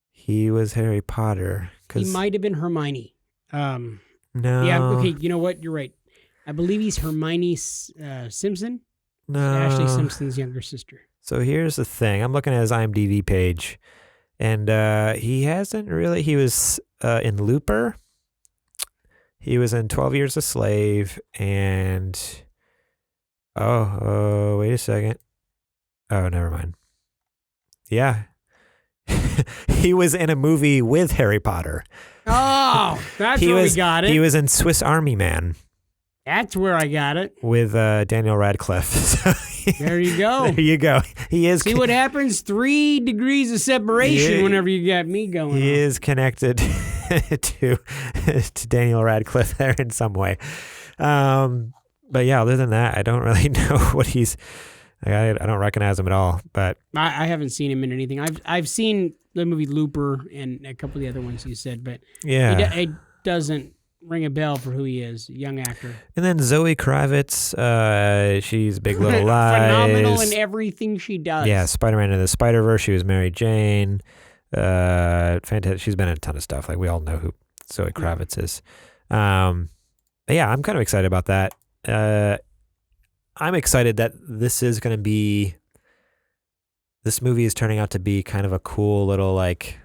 he was Harry Potter. He might have been Hermione. No. Yeah. Okay. You know what? You're right. I believe he's Hermione Simpson. No. Ashley Simpson's younger sister. So here's the thing. I'm looking at his IMDb page, and he hasn't really. He was in Looper. He was in 12 Years a Slave, and wait a second. Oh, never mind. Yeah. He was in a movie with Harry Potter. Oh, that's where we got it. He was in Swiss Army Man. That's where I got it. With Daniel Radcliffe. There you go. There you go. He is. See what happens? 3 degrees of separation whenever you got me going. He is connected to Daniel Radcliffe there in some way. But yeah, other than that, I don't really know what he's. I don't recognize him at all. But I haven't seen him in anything. I've seen the movie Looper and a couple of the other ones you said, but yeah, it doesn't ring a bell for who he is. Young actor. And then Zoe Kravitz, she's Big Little Lies. Phenomenal in everything she does. Yeah, Spider-Man and the Spider-Verse. She was Mary Jane. Fantastic. She's been in a ton of stuff. Like we all know who Zoe Kravitz is. But yeah, I'm kind of excited about that. I'm excited that this movie is turning out to be kind of a cool little like,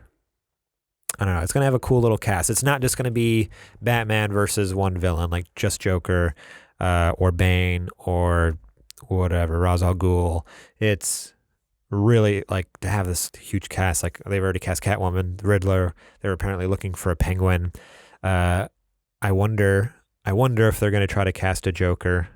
I don't know, it's going to have a cool little cast. It's not just going to be Batman versus one villain, like just Joker, or Bane, or whatever, Ra's al Ghul. It's really like to have this huge cast. Like they've already cast Catwoman, Riddler. They're apparently looking for a Penguin. I wonder if they're going to try to cast a Joker.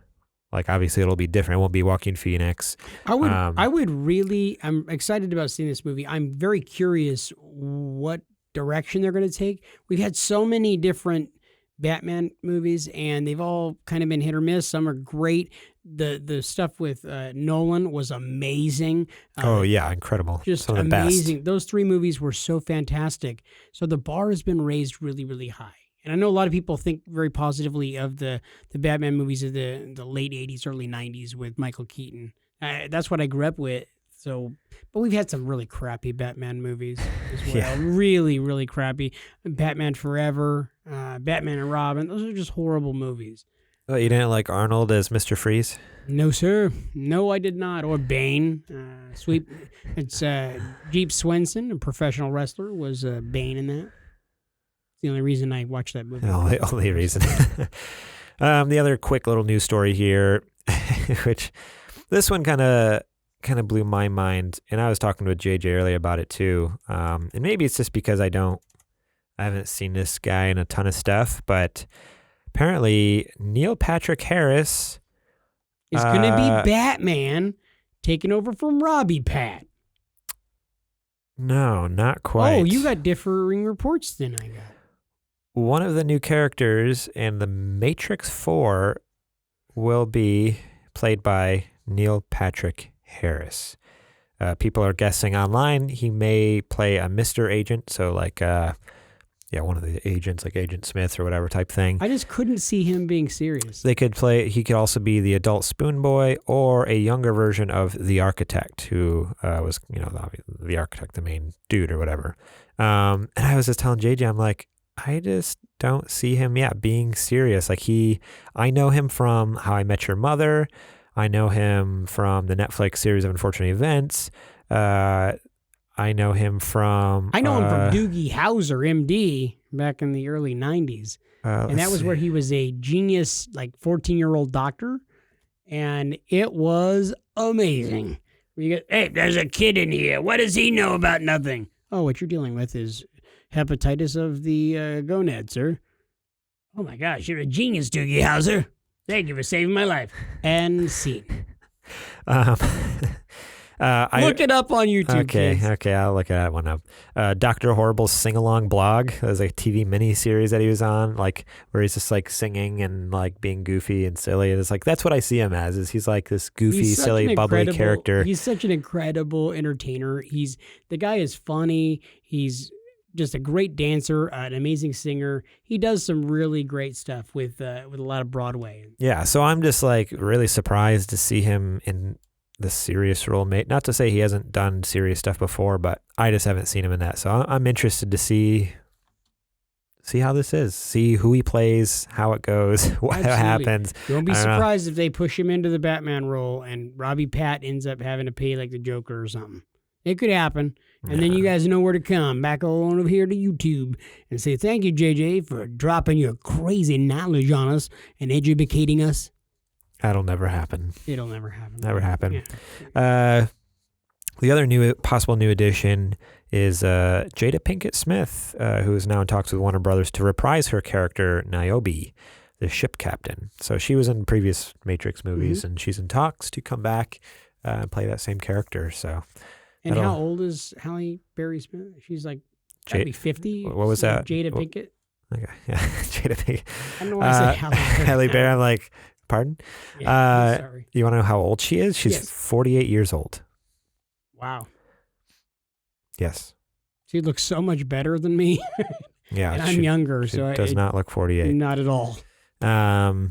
Like obviously it'll be different. It won't be Joaquin Phoenix. I'm excited about seeing this movie. I'm very curious what direction they're going to take. We've had so many different Batman movies and they've all kind of been hit or miss. Some are great. The stuff with Nolan was amazing. Oh yeah, incredible. Just some of the amazing. best. Those 3 movies were so fantastic. So the bar has been raised really, really high. And I know a lot of people think very positively of the Batman movies of the late 80s, early 90s with Michael Keaton. That's what I grew up with. So, but we've had some really crappy Batman movies as well. Yeah. Really, really crappy. Batman Forever, Batman and Robin. Those are just horrible movies. Oh, you didn't like Arnold as Mr. Freeze? No, sir. No, I did not. Or Bane. It's Jeep Swenson, a professional wrestler, was Bane in that. The only reason I watched that movie. Only reason. The other quick little news story here, which this one kind of blew my mind, and I was talking with JJ earlier about it too. And maybe it's just because I haven't seen this guy in a ton of stuff, but apparently Neil Patrick Harris is going to be Batman, taking over from Robbie Pat. No, not quite. Oh, you got differing reports than I got. One of the new characters in the Matrix 4 will be played by Neil Patrick Harris. People are guessing online he may play a Mr. Agent, so like one of the agents, like Agent Smith or whatever type thing. I just couldn't see him being serious. He could also be the adult Spoon Boy or a younger version of the Architect, who was, the Architect, the main dude or whatever. And I was just telling JJ, I'm like, I just don't see him, being serious. Like I know him from How I Met Your Mother. I know him from the Netflix series of Unfortunate Events. I know him from... Doogie Howser, MD, back in the early 90s. And that was where he was a genius, like 14-year-old doctor. And it was amazing. You get, hey, there's a kid in here. What does he know about nothing? Oh, what you're dealing with is hepatitis of the gonad, sir. Oh my gosh, you're a genius, Doogie Howser. Thank you for saving my life. And scene. Look it up on YouTube. Okay, I'll look that one up. Dr. Horrible's sing-along blog. There's a TV mini-series that he was on, like where he's just like singing and like being goofy and silly. And it's like that's what I see him as. Is he's like this goofy, silly, bubbly character. He's such an incredible entertainer. The guy is funny. He's just a great dancer, an amazing singer. He does some really great stuff with a lot of Broadway. Yeah, so I'm just like really surprised to see him in the serious role. Not to say he hasn't done serious stuff before, but I just haven't seen him in that. So I'm interested to see how this is, see who he plays, how it goes, what happens. Don't be surprised if they push him into the Batman role and Robbie Pat ends up having to pay like the Joker or something. It could happen. And then you guys know where to come. Back on over here to YouTube and say, thank you, JJ, for dropping your crazy knowledge on us and educating us. That'll never happen. It'll never happen. Never happen. Yeah. The other possible new addition is Jada Pinkett Smith, who is now in talks with Warner Brothers to reprise her character Niobe, the ship captain. So she was in previous Matrix movies, and she's in talks to come back and play that same character. So. And how old is Halle Berry Smith? She's like, gotta be 50. What was that? Jada Pinkett. Okay, yeah, Jada Pinkett. I don't know why I said Halle Berry. Halle Berry. I'm like, pardon? Yeah, sorry. You want to know how old she is? She's 48 years old. Wow. Yes. She looks so much better than me. Yeah, and I'm younger, she so does not look 48. Not at all. So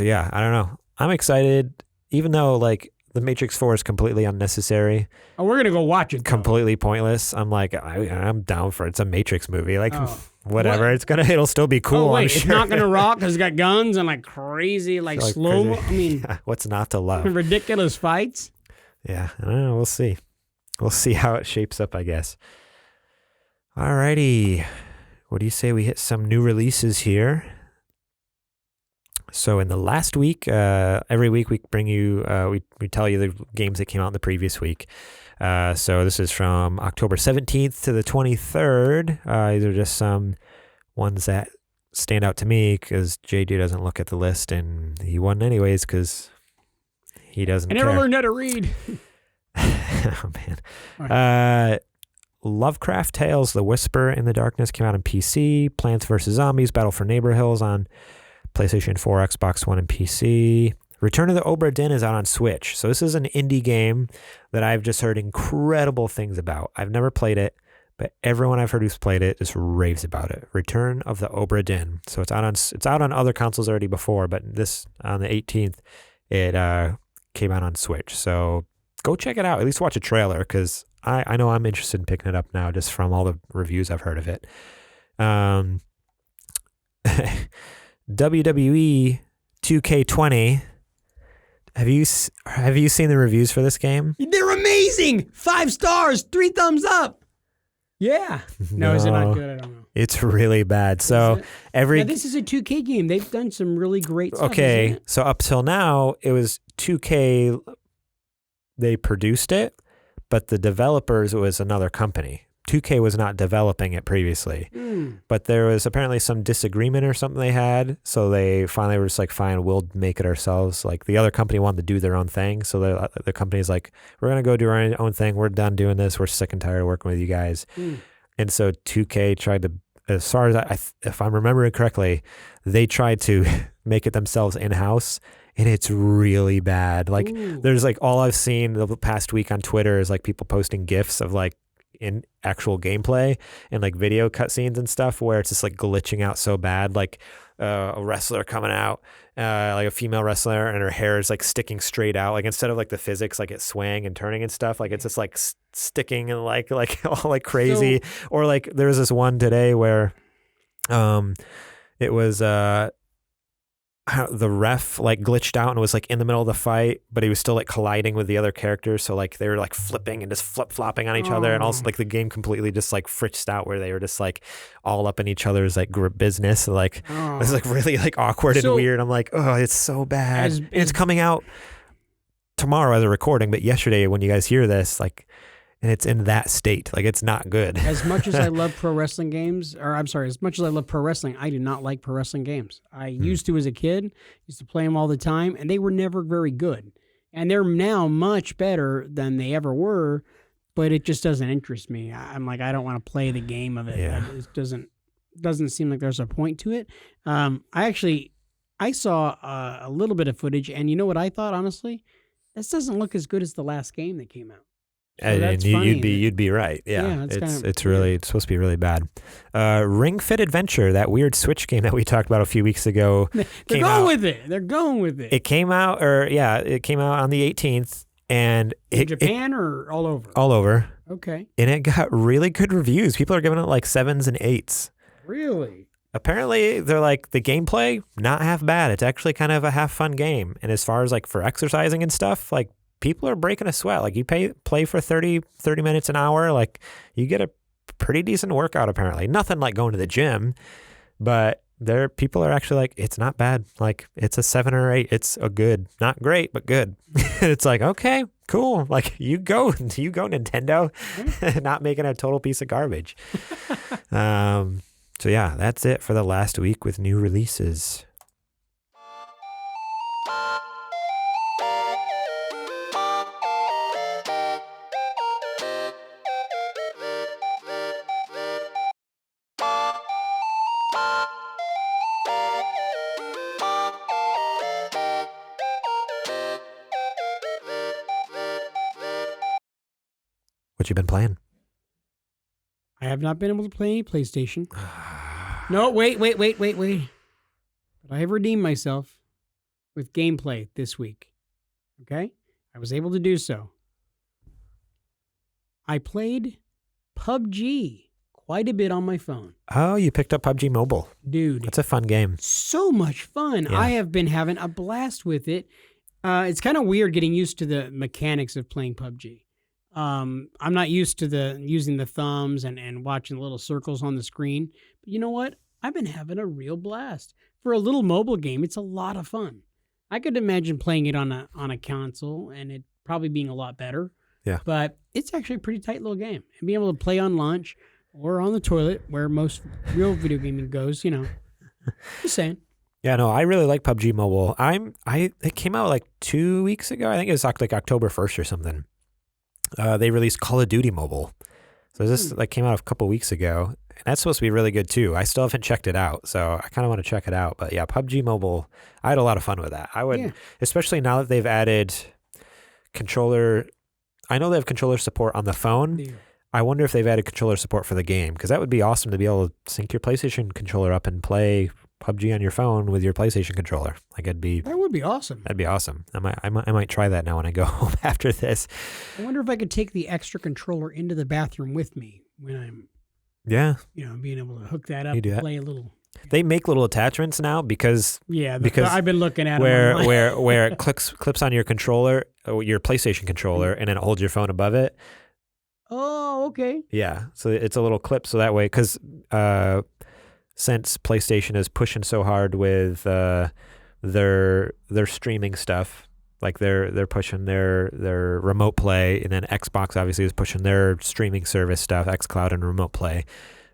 yeah, I don't know. I'm excited, even though like. The Matrix 4 is completely unnecessary. Oh, we're gonna go watch it. Completely pointless. I'm like, I'm down for it. It's a Matrix movie. Like, whatever. What? It'll still be cool. Oh wait, I'm it's sure. not gonna rock because it's got guns and like crazy, like slow. I mean, what's not to love? Ridiculous fights. Yeah, I don't know. We'll see. We'll see how it shapes up, I guess. Alrighty. What do you say we hit some new releases here? So in the last week, every week we bring you, we tell you the games that came out in the previous week. So this is from October 17th to the 23rd. These are just some ones that stand out to me because JD doesn't look at the list and he won anyways because he doesn't care. I never learned how to read. Oh, man. Lovecraft Tales, The Whisper in the Darkness came out on PC. Plants vs. Zombies, Battle for Neighbor Hills on PlayStation 4, Xbox One, and PC. Return of the Obra Dinn is out on Switch. So this is an indie game that I've just heard incredible things about. I've never played it, but everyone I've heard who's played it just raves about it. Return of the Obra Dinn. So it's out on other consoles already before, but this on the 18th it came out on Switch. So go check it out. At least watch a trailer because I know I'm interested in picking it up now just from all the reviews I've heard of it. WWE 2K20. Have you seen the reviews for this game? They're amazing. 5 stars, 3 thumbs up. Yeah. No, is it not good? I don't know. It's really bad. So this is a 2K game. They've done some really great stuff. Okay, so up till now it was 2K. They produced it, but the developers was another company. 2K was not developing it previously, but there was apparently some disagreement or something they had. So they finally were just like, fine, we'll make it ourselves. Like the other company wanted to do their own thing. So the company's like, we're going to go do our own thing. We're done doing this. We're sick and tired of working with you guys. And so 2K tried to, as far as if I'm remembering correctly, they tried to make it themselves in-house. And it's really bad. Like there's like all I've seen the past week on Twitter is like people posting GIFs of like in actual gameplay and like video cutscenes and stuff where it's just like glitching out so bad, like a wrestler coming out, like a female wrestler, and her hair is like sticking straight out, like instead of like the physics like it's swaying and turning and stuff, like it's just like sticking and like all like crazy. Or like there was this one today where It was the ref like glitched out and was like in the middle of the fight, but he was still like colliding with the other characters. So like they were like flipping and just flip flopping on each other, and also like the game completely just like fritzed out where they were just like all up in each other's like grip business. Like it was like really like awkward and weird. I'm like, oh, it's so bad. And it's coming out tomorrow as a recording, but yesterday when you guys hear this, like, and it's in that state. Like, it's not good. As much as I love pro wrestling games, or I'm sorry, as much as I love pro wrestling, I do not like pro wrestling games. I used to as a kid, used to play them all the time, and they were never very good. And they're now much better than they ever were, but it just doesn't interest me. I'm like, I don't want to play the game of it. Yeah. It doesn't seem like there's a point to it. I saw a little bit of footage, and you know what I thought, honestly? This doesn't look as good as the last game that came out. So and you'd be right. Yeah, it's supposed to be really bad. Ring Fit Adventure, that weird Switch game that we talked about a few weeks ago. They're going with it. It came out, it came out on the 18th, and in Japan or all over? All over. Okay. And it got really good reviews. People are giving it like 7s and 8s. Really? Apparently, they're like, the gameplay, not half bad. It's actually kind of a half fun game. And as far as like for exercising and stuff, like, people are breaking a sweat. Like, you play for 30 minutes an hour, like you get a pretty decent workout apparently. Nothing like going to the gym, but people are actually like, it's not bad. Like, it's a 7 or 8. It's a good, not great, but good. It's like, okay, cool. Like, you go Nintendo, not making a total piece of garbage. So yeah, that's it for the last week with new releases. What you been playing? I have not been able to play any PlayStation. No, wait. But I have redeemed myself with gameplay this week. Okay? I was able to do so. I played PUBG quite a bit on my phone. Oh, you picked up PUBG Mobile. Dude. That's a fun game. So much fun. Yeah. I have been having a blast with it. It's kind of weird getting used to the mechanics of playing PUBG. I'm not used to using the thumbs and watching the little circles on the screen. But you know what? I've been having a real blast. For a little mobile game, it's a lot of fun. I could imagine playing it on a console and it probably being a lot better. Yeah. But it's actually a pretty tight little game. And being able to play on lunch or on the toilet, where most real video gaming goes, you know. Just saying. Yeah, no, I really like PUBG Mobile. It came out like 2 weeks ago. I think it was like October 1st or something. They released Call of Duty Mobile. So this like came out a couple weeks ago, and that's supposed to be really good too. I still haven't checked it out, so I kind of want to check it out. But yeah, PUBG Mobile, I had a lot of fun with that. I would, especially now that they've added controller. I know they have controller support on the phone. Yeah. I wonder if they've added controller support for the game, because that would be awesome to be able to sync your PlayStation controller up and play PUBG on your phone with your PlayStation controller. Like, that would be awesome. That'd be awesome. I might try that now when I go home after this. I wonder if I could take the extra controller into the bathroom with me when I'm being able to hook that up and play a little. They make little attachments now because I've been looking at where it clips on your controller, your PlayStation controller, and then it holds your phone above it. Oh, okay. Yeah, so it's a little clip, so that way, because since PlayStation is pushing so hard with their streaming stuff, like they're pushing their remote play, and then Xbox obviously is pushing their streaming service stuff, xCloud and remote play.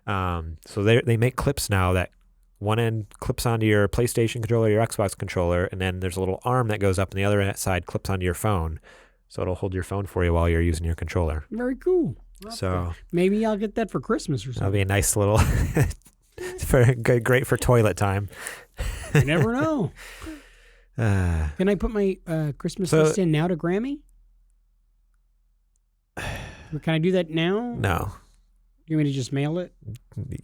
So they make clips now that one end clips onto your PlayStation controller, your Xbox controller, and then there's a little arm that goes up, and the other side clips onto your phone. So it'll hold your phone for you while you're using your controller. Very cool. So maybe I'll get that for Christmas or something. That'll be a nice little, great for toilet time. You never know. Can I put my Christmas list in now to Grammy? Can I do that now? No. You want me to just mail it?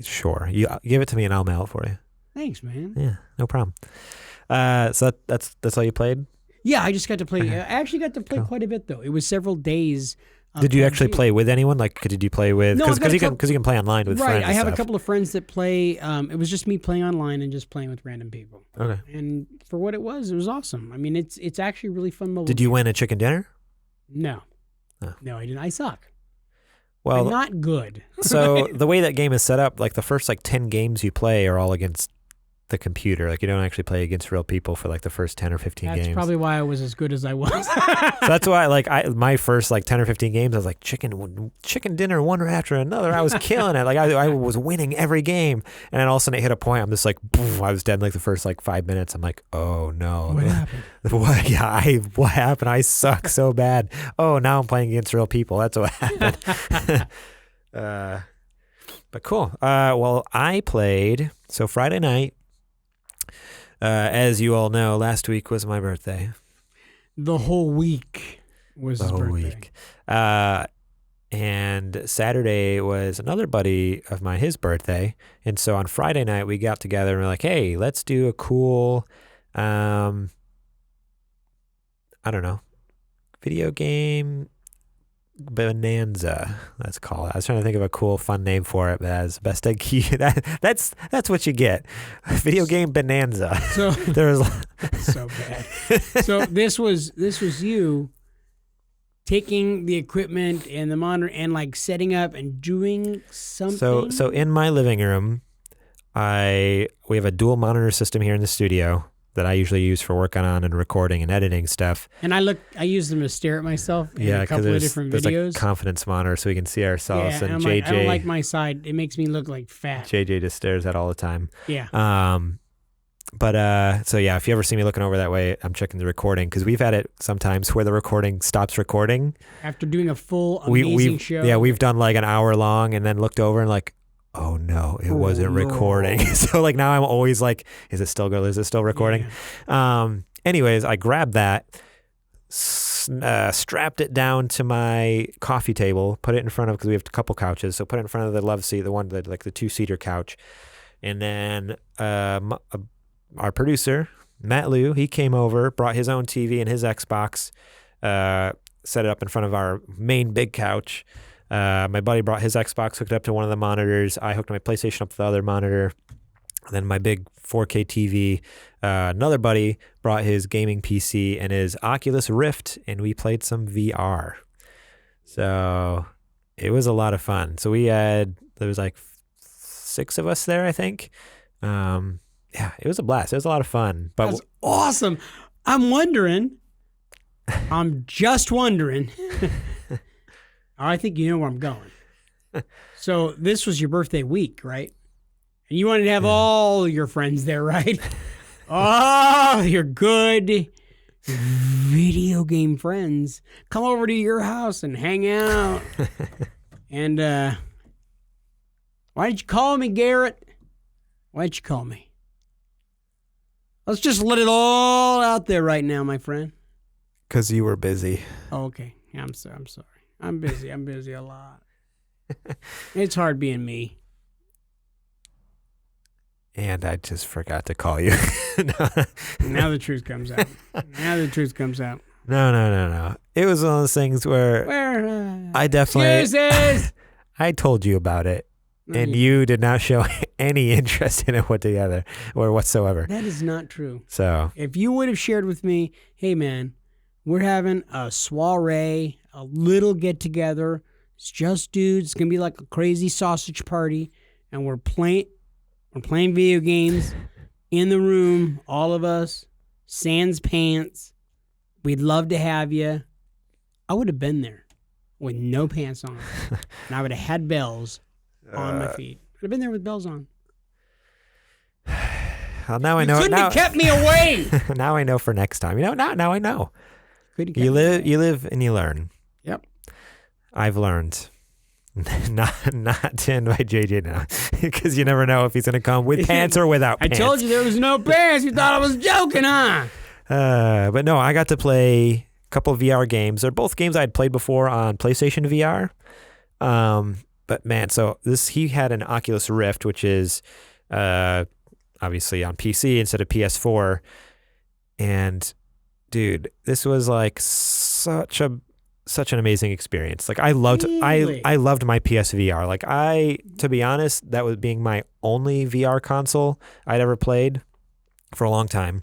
Sure. You give it to me and I'll mail it for you. Thanks, man. Yeah, no problem. So that's all you played? Yeah, I just got to play. I actually got to play quite a bit, though. It was several days Did you actually play with anyone? Like, did you play with? No, Because you can play online with friends. Right, I have and a stuff. couple of friends that play. It was just me playing online and just playing with random people. Okay. And for what it was awesome. I mean, it's actually really fun mobile. Did you win a chicken dinner? No. Oh. No, I didn't. I suck. Well, I'm not good. So the way that game is set up, like the first 10 games you play are all against the computer. Like you don't actually play against real people for like the first 10 or 15 games. That's probably why I was as good as I was. So that's why my first 10 or 15 games, I was like chicken dinner one after another. I was killing it. Like I was winning every game. And then all of a sudden it hit a point. I'm just like, boom, I was dead in like the first 5 minutes. I'm like, oh no. What happened? What happened? I suck so bad. Oh, now I'm playing against real people. That's what happened. But cool. Well, I played, so Friday night, as you all know, last week was my birthday. The whole week was his birthday. Week. And Saturday was another buddy of mine, his birthday. And so on Friday night, we got together and we're like, hey, let's do a cool, I don't know, video game bonanza, let's call it. I was trying to think of a cool, fun name for it, but as best I can, that's what you get. Video game bonanza. So there was so bad. So this was you taking the equipment and the monitor and setting up and doing something. So in my living room, we have a dual monitor system here in the studio that I usually use for working on and recording and editing stuff. And I use them to stare at myself in a couple of different videos. There's confidence monitor so we can see ourselves. Yeah, and JJ, JJ, I don't like my side. It makes me look like fat. JJ just stares at all the time. Yeah. So yeah, if you ever see me looking over that way, I'm checking the recording because we've had it sometimes where the recording stops recording. After doing a full amazing show. Yeah, we've done an hour long and then looked over and oh no, it wasn't recording. So now I'm always is it still good? Is it still recording? Yeah. Anyways, I grabbed that, strapped it down to my coffee table, put it in front of, because we have a couple couches. So put it in front of the love seat, the one that the 2-seater couch. And then, our producer, Matt Liu, he came over, brought his own TV and his Xbox, set it up in front of our main big couch. My buddy brought his Xbox, hooked it up to one of the monitors. I hooked my PlayStation up to the other monitor. And then my big 4K TV. Another buddy brought his gaming PC and his Oculus Rift, and we played some VR. So it was a lot of fun. So there was 6 of us there, I think. Yeah, it was a blast. It was a lot of fun. But that's awesome. I'm just wondering. I think you know where I'm going. So this was your birthday week, right? And you wanted to have all your friends there, right? Oh, your good video game friends come over to your house and hang out. And why did you call me, Garrett? Why did you call me? Let's just let it all out there right now, my friend. Because you were busy. Oh, okay. Yeah, I'm sorry. I'm busy a lot. It's hard being me. And I just forgot to call you. Now the truth comes out. No. It was one of those things where I definitely... Excuses! I told you about it, and you did not show any interest in it whatsoever. That is not true. So if you would have shared with me, hey, man, we're having a soiree, a little get-together. It's just dudes. It's going to be like a crazy sausage party, and we're playing video games in the room, all of us, sans pants. We'd love to have you. I would have been there with no pants on, and I would have had bells on my feet. I'd have been there with bells on. Well, now I know. You couldn't have kept me away. Now I know for next time. Now I know. You live and you learn. Yep. I've learned. Not to invite JJ now, because you never know if he's going to come with pants or without pants. I told you there was no pants. You thought I was joking, huh? But no, I got to play a couple of VR games. They're both games I had played before on PlayStation VR. But man, so he had an Oculus Rift, which is obviously on PC instead of PS4. And dude, this was such a such an amazing experience. Like I loved Really? I loved my PSVR. Like to be honest, that was being my only VR console I'd ever played for a long time.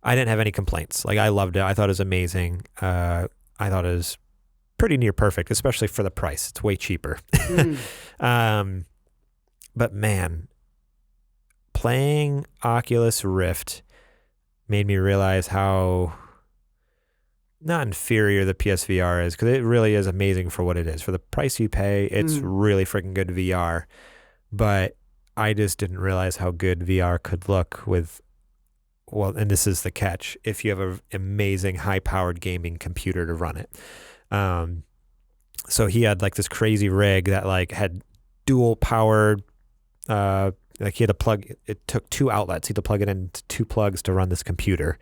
I didn't have any complaints. Like I loved it. I thought it was amazing. I thought it was pretty near perfect, especially for the price. It's way cheaper. But man, playing Oculus Rift made me realize how not inferior the PSVR is, because it really is amazing for what it is. For the price you pay, it's really freaking good VR. But I just didn't realize how good VR could look with, well, and this is the catch, if you have an amazing high-powered gaming computer to run it. So he had like this crazy rig that like had dual powered, like he had to plug, it took 2 outlets. He had to plug it into 2 plugs to run this computer.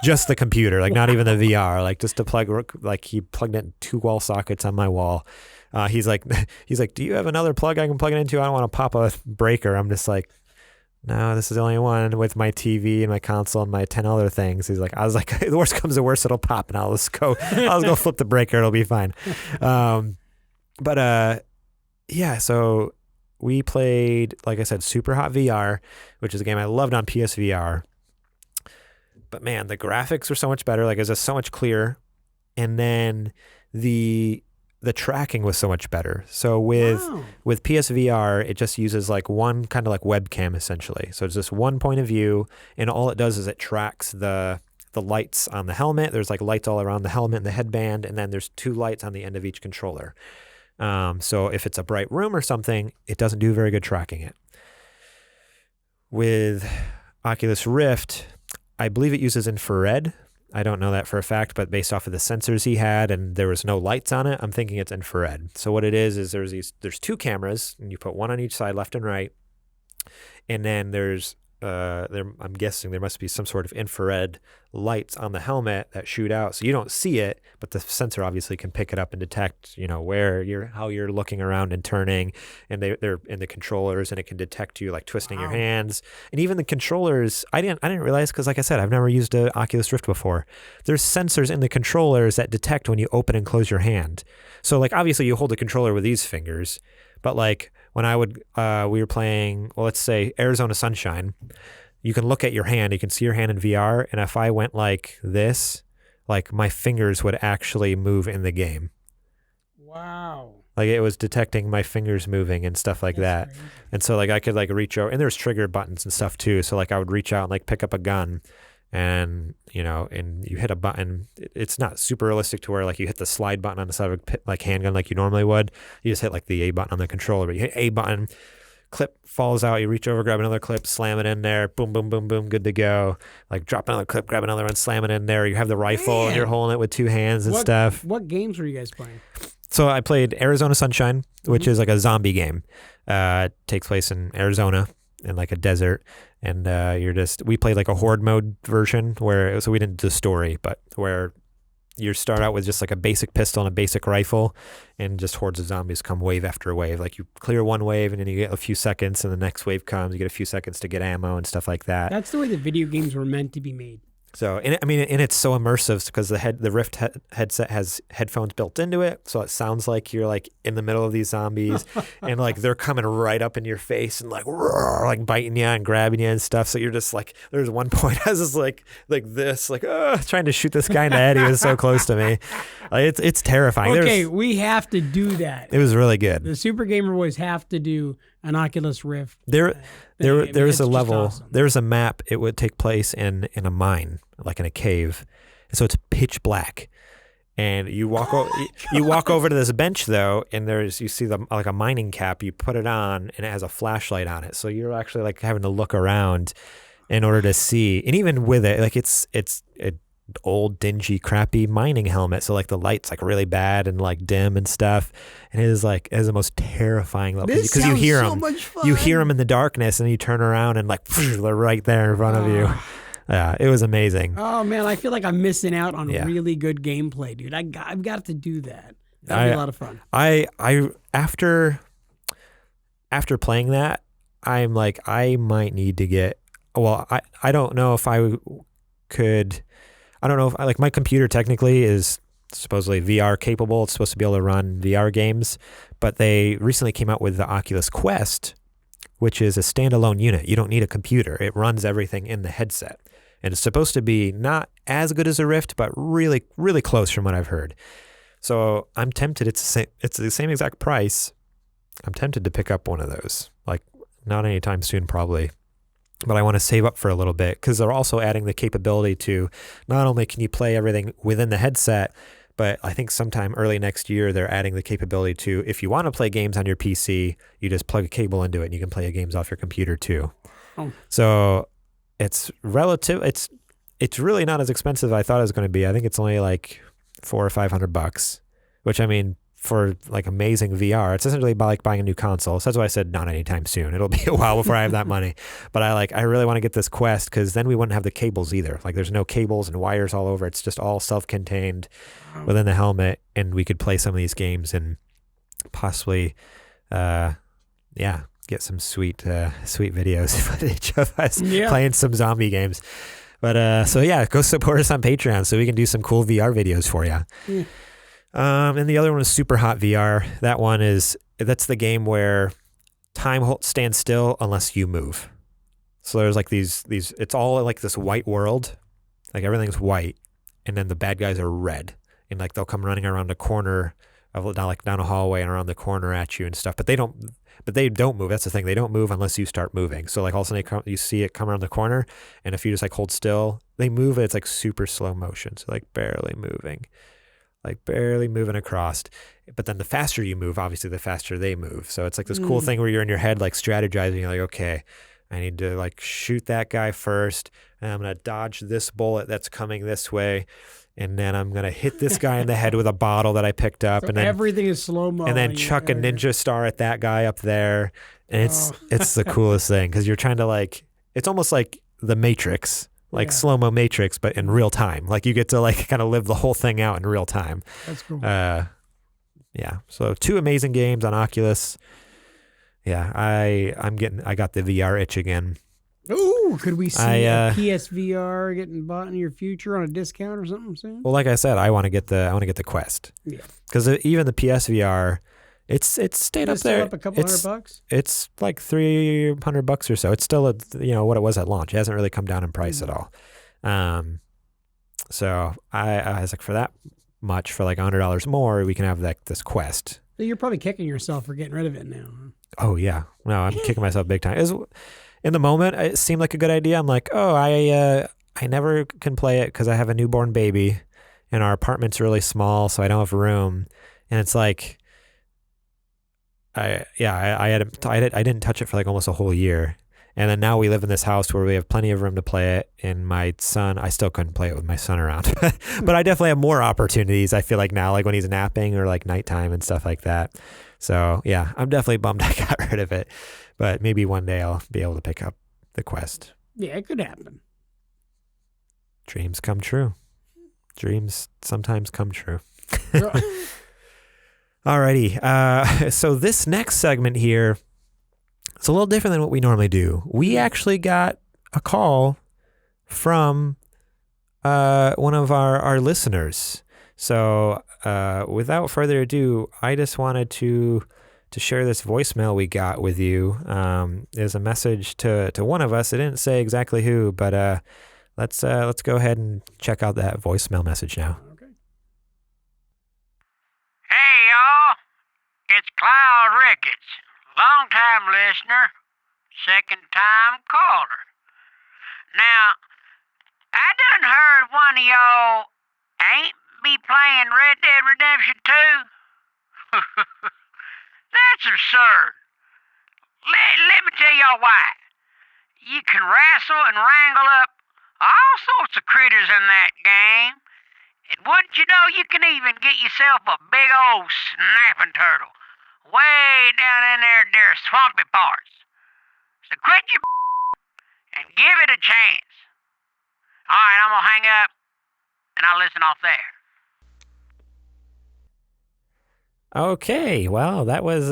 Just the computer, like not even the VR, like just to plug, like he plugged it in 2 wall sockets on my wall. He's like, do you have another plug I can plug it into? I don't want to pop a breaker. I'm just like, no, this is the only one with my TV and my console and my 10 other things. I was like, the worst comes to worst, it'll pop and I'll just go flip the breaker. It'll be fine. Yeah, so we played, like I said, Super Hot VR, which is a game I loved on PSVR. But man, the graphics were so much better. Like it was just so much clearer. And then the tracking was so much better. So with PSVR, it just uses like one kind of like webcam essentially. So it's just one point of view, and all it does is it tracks the lights on the helmet. There's like lights all around the helmet and the headband, and then there's 2 lights on the end of each controller. So if it's a bright room or something, it doesn't do very good tracking it. With Oculus Rift, I believe it uses infrared. I don't know that for a fact, but based off of the sensors he had and there was no lights on it, I'm thinking it's infrared. So what it is there's 2 cameras, and you put one on each side, left and right. And then there's I'm guessing there must be some sort of infrared lights on the helmet that shoot out, so you don't see it, but the sensor obviously can pick it up and detect, how you're looking around and turning, and they're in the controllers, and it can detect you like twisting your hands, and even the controllers. I didn't realize, because like I said, I've never used an Oculus Rift before. There's sensors in the controllers that detect when you open and close your hand. So like obviously you hold the controller with these fingers, but like when we were playing, well, let's say Arizona Sunshine, you can look at your hand, you can see your hand in VR, and if I went like this, like my fingers would actually move in the game. Wow. Like it was detecting my fingers moving and stuff like that. Crazy. And so like I could like reach over, and there's trigger buttons and stuff too. So like I would reach out and like pick up a gun, and and you hit a button. It's not super realistic to where like you hit the slide button on the side of a like handgun like you normally would. You just hit like the A button on the controller, but you hit A button, clip falls out, you reach over, grab another clip, slam it in there, boom, boom, boom, boom, good to go. Like drop another clip, grab another one, slam it in there. You have the rifle and you're holding it with 2 hands and stuff. What games were you guys playing? So I played Arizona Sunshine, which is like a zombie game. Takes place in Arizona in like a desert. And we played like a horde mode version so we didn't do the story, but where you start out with just like a basic pistol and a basic rifle, and just hordes of zombies come wave after wave. Like you clear one wave and then you get a few seconds, and the next wave comes, you get a few seconds to get ammo and stuff like that. That's the way the video games were meant to be made. So, and it's so immersive because the Rift headset has headphones built into it, so it sounds like you're like in the middle of these zombies, and like they're coming right up in your face and like roar, like biting you and grabbing you and stuff. So you're just like, there's one point I was just like this, like trying to shoot this guy in the head. He was so close to me. Like, it's terrifying. Okay, we have to do that. It was really good. The Super Gamer Boys have to do an Oculus Rift. There's a level, awesome. There's a map. It would take place in a mine, like in a cave, so it's pitch black. And you walk over to this bench though, and you see like a mining cap. You put it on, and it has a flashlight on it, so you're actually like having to look around in order to see. And even with it, like it's old, dingy, crappy mining helmet, so like the light's like really bad and like dim and stuff, and it is the most terrifying level because you hear them. You hear them in the darkness, and you turn around and like they're right there in front of you. Yeah, it was amazing. Oh man, I feel like I'm missing out on really good gameplay, dude. I've got to do that. That'd be a lot of fun. I after playing that, I'm like, I might need to get. Well, I don't know if I could. I don't know if like my computer technically is supposedly VR capable. It's supposed to be able to run VR games, but they recently came out with the Oculus Quest, which is a standalone unit. You don't need a computer. It runs everything in the headset. And it's supposed to be not as good as a Rift, but really, really close from what I've heard. So I'm tempted. It's the same exact price. I'm tempted to pick up one of those. Like, not anytime soon, probably. But I want to save up for a little bit because they're also adding the capability to not only can you play everything within the headset, but I think sometime early next year, they're adding the capability to, if you want to play games on your PC, you just plug a cable into it and you can play your games off your computer too. Oh. So it's relative. It's really not as expensive as I thought it was going to be. I think it's only like $400 or $500, which I mean, for like amazing VR, it's essentially like buying a new console. So that's why I said not anytime soon. It'll be a while before I have that money. But I really want to get this Quest because then we wouldn't have the cables either. Like there's no cables and wires all over. It's just all self-contained within the helmet, and we could play some of these games and possibly, get some sweet videos footage of us playing some zombie games. But go support us on Patreon so we can do some cool VR videos for you. Yeah. And the other one is Super Hot VR. That's the game where time stands still unless you move. So there's like these, it's all like this white world, like everything's white, and then the bad guys are red, and like they'll come running around a corner down a hallway and around the corner at you and stuff. But they don't move. That's the thing. They don't move unless you start moving. So like all of a sudden you see it come around the corner, and if you just like hold still, they move. It's like super slow motion, so like barely moving across. But then the faster you move, obviously the faster they move. So it's like this cool thing where you're in your head like strategizing. You're like, okay, I need to like shoot that guy first, and I'm gonna dodge this bullet that's coming this way, and then I'm gonna hit this guy in the head with a bottle that I picked up, so and then everything is slow mo. And then chuck a ninja star at that guy up there, and it's the coolest thing because you're trying to like, it's almost like the Matrix. Like slow-mo Matrix, but in real time. Like you get to like kind of live the whole thing out in real time. That's cool. So 2 amazing games on Oculus. Yeah, I got the VR itch again. Ooh, could we see a PSVR getting bought in your future on a discount or something soon? Well, like I said, I want to get the Quest. Yeah. Because even the PSVR, it's stayed up there. Up a couple $100. It's like $300 or so. It's still what it was at launch. It hasn't really come down in price at all. So I was like, for that much, for like $100 more, we can have this Quest. So you're probably kicking yourself for getting rid of it now. Huh? Oh yeah, no, I'm kicking myself big time. In the moment, it seemed like a good idea. I'm like, I never can play it because I have a newborn baby, and our apartment's really small, so I don't have room, and it's like. I didn't touch it for like almost a whole year, and then now we live in this house where we have plenty of room to play it. And my son, I still couldn't play it with my son around, but I definitely have more opportunities. I feel like now, like when he's napping or like nighttime and stuff like that. So yeah, I'm definitely bummed I got rid of it, but maybe one day I'll be able to pick up the Quest. Yeah, it could happen. Dreams come true. Dreams sometimes come true. Alrighty, so this next segment here, it's a little different than what we normally do. We actually got a call from one of our listeners. So without further ado, I just wanted to share this voicemail we got with you. There's a message to one of us. It didn't say exactly who, but let's go ahead and check out that voicemail message now. It's Clel Rickets, long-time listener, second-time caller. Now, I done heard one of y'all ain't be playing Red Dead Redemption 2. That's absurd. Let me tell y'all why. You can wrestle and wrangle up all sorts of critters in that game. And wouldn't you know, you can even get yourself a big old snapping turtle way down in their swampy parts. So quit your and give it a chance. All right, I'm going to hang up, and I'll listen off there. Okay, well, that was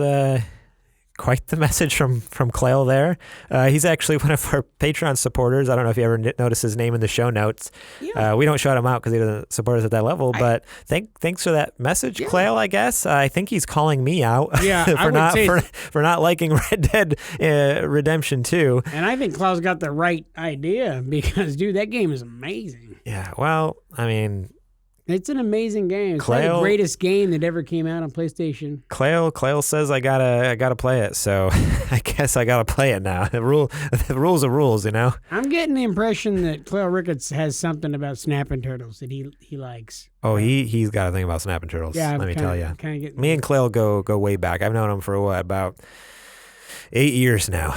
quite the message from Clel there. He's actually one of our Patreon supporters. I don't know if you ever noticed his name in the show notes. Yeah. We don't shout him out because he doesn't support us at that level. But thanks for that message, Clel. I guess I think he's calling me out for not liking Red Dead Redemption 2. And I think Clel's got the right idea because, dude, that game is amazing. Yeah. Well, I mean, it's an amazing game. It's probably the greatest game that ever came out on PlayStation. Clel says I gotta play it, so I guess I gotta play it now. The rules are rules, you know. I'm getting the impression that Clel Rickets has something about snapping turtles that he likes. Oh, he's got a thing about snapping turtles. Yeah, let me tell you. Me and that. Clel go way back. I've known him for about 8 years now.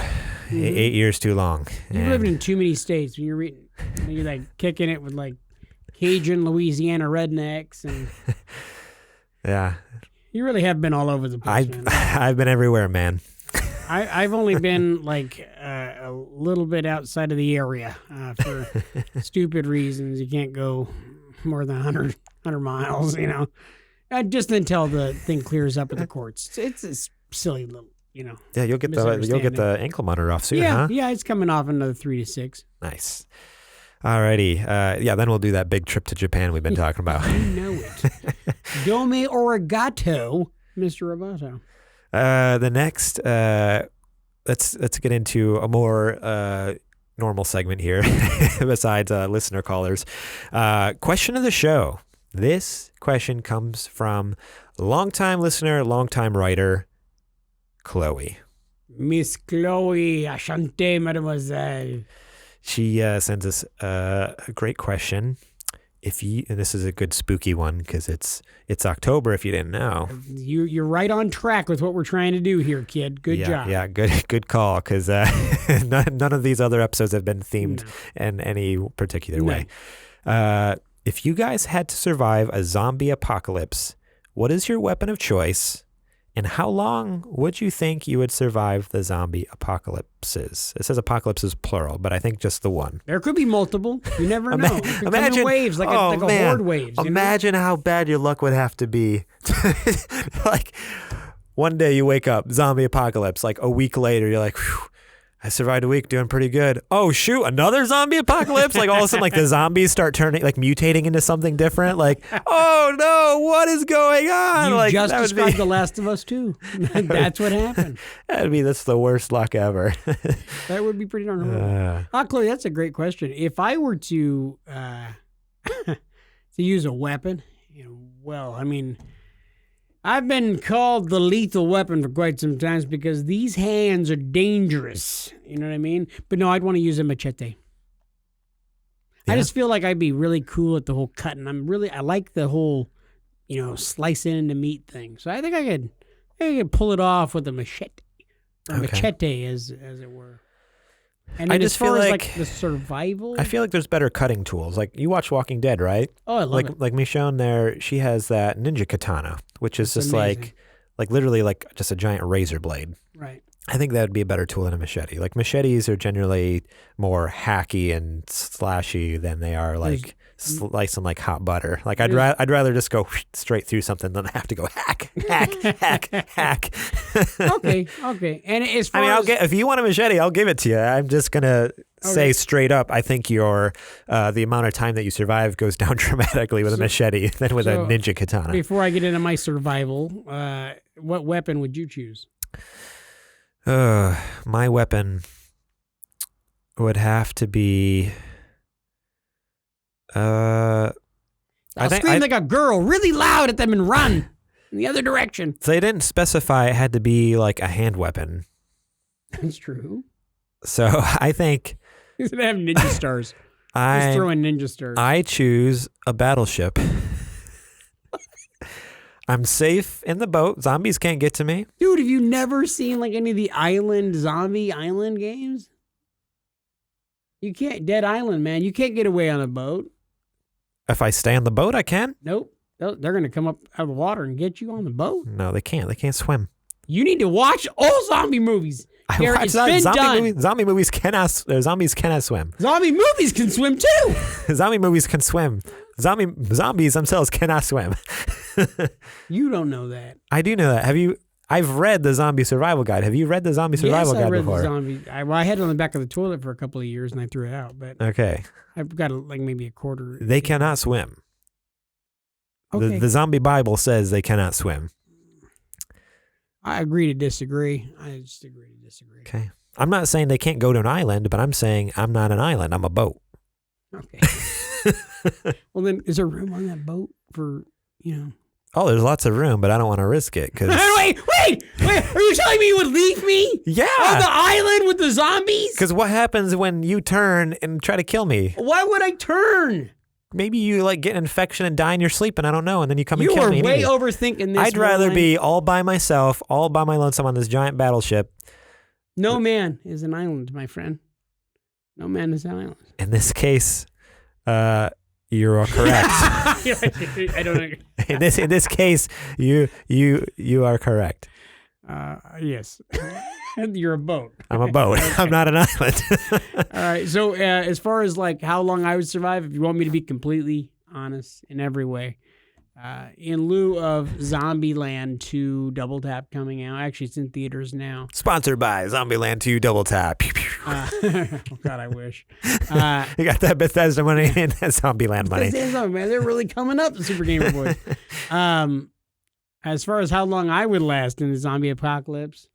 Mm-hmm. 8 years too long. You've lived in too many states. When you're like kicking it with like Cajun, Louisiana rednecks, and yeah, you really have been all over the place. I've been everywhere, man. I've only been like a little bit outside of the area for stupid reasons. You can't go more than 100 miles, you know, just until the thing clears up at the courts. It's a silly little, you know. Yeah, you'll get the ankle monitor off soon, huh? Yeah, it's coming off another 3 to 6. Nice. Alrighty. Then we'll do that big trip to Japan we've been talking about. You know it. Dome arigato, Mr. Roboto. The next, let's get into a more normal segment here besides listener callers. Question of the show. This question comes from longtime listener, longtime writer, Chloe. Miss Chloe, Ashante, mademoiselle. She sends us a great question. And this is a good spooky one because it's October. If you didn't know, you're right on track with what we're trying to do here, kid. Good job. Yeah, good call. Because none of these other episodes have been themed in any particular way. If you guys had to survive a zombie apocalypse, what is your weapon of choice? And how long would you think you would survive the zombie apocalypses? It says apocalypses plural, but I think just the one. There could be multiple. You never know. It could come in waves, like a horde waves. Imagine how bad your luck would have to be. Like one day you wake up, zombie apocalypse. Like a week later, you're like, whew, I survived a week, doing pretty good. Oh shoot, another zombie apocalypse! Like all of a sudden, like the zombies start turning, like mutating into something different. Like, oh no, what is going on? You like, just described The Last of Us 2. That's what happened. That's the worst luck ever. That would be pretty darn horrible. Chloe, that's a great question. If I were to to use a weapon, well, I mean, I've been called the lethal weapon for quite some times because these hands are dangerous. You know what I mean? But no, I'd want to use a machete. Yeah. I just feel like I'd be really cool at the whole cutting. I like the whole, slicing into meat thing. So I think I could pull it off with a machete. Or machete, as it were. And I just feel like the survival, I feel like there's better cutting tools. Like you watch Walking Dead, right? Oh, I love it. Like Michonne there, she has that ninja katana, which is just amazing. like literally like just a giant razor blade. Right. I think that would be a better tool than a machete. Like machetes are generally more hacky and slashy than they are like slicing like hot butter. Like I'd rather just go straight through something than have to go hack. Okay. And as far if you want a machete, I'll give it to you. I'm just gonna say straight up, I think your the amount of time that you survive goes down dramatically with a machete than with a ninja katana. Before I get into my survival, what weapon would you choose? My weapon would have to be. I'll scream like a girl, really loud at them, and run in the other direction. So they didn't specify it had to be like a hand weapon. That's true. So I think he's gonna have ninja stars. Just throwing ninja stars. I choose a battleship. I'm safe in the boat. Zombies can't get to me. Dude, have you never seen like any of the zombie island games? You can't. Dead Island, man. You can't get away on a boat. If I stay on the boat, I can. Nope. They're going to come up out of the water and get you on the boat. No, they can't. They can't swim. You need to watch all zombie movies. Zombie movies cannot swim. Zombie movies can swim too. Zombie movies can swim. Zombies themselves cannot swim. You don't know that. I do know that. I've read the Zombie Survival Guide. Have you read the Zombie Survival Guide before? The zombie. I had it on the back of the toilet for a couple of years and I threw it out. But Okay. I've got like maybe a quarter. They cannot swim. Okay. The Zombie Bible says they cannot swim. I agree to disagree. I just agree to disagree. Okay. I'm not saying they can't go to an island, but I'm saying I'm not an island. I'm a boat. Okay. Well, then, is there room on that boat for, Oh, there's lots of room, but I don't want to risk it. Cause... wait! Are you telling me you would leave me? Yeah. On the island with the zombies? Because what happens when you turn and try to kill me? Why would I turn? Maybe you like get an infection and die in your sleep, and I don't know, and then you come and kill me. You are way overthinking this. I'd rather be all by myself, all by my lonesome on this giant battleship. No man is an island, my friend. No man is an island. In this case, you're correct. I don't agree. In this case, you are correct. Yes. You're a boat. I'm a boat. Okay. I'm not an island. All right. So as far as like how long I would survive, if you want me to be completely honest in every way, in lieu of Zombieland 2 Double Tap coming out, actually it's in theaters now. Sponsored by Zombieland 2 Double Tap. Oh God, I wish. You got that Bethesda money and that Zombieland money. Man, they're really coming up, the Super Gamer Boys. As far as how long I would last in the zombie apocalypse,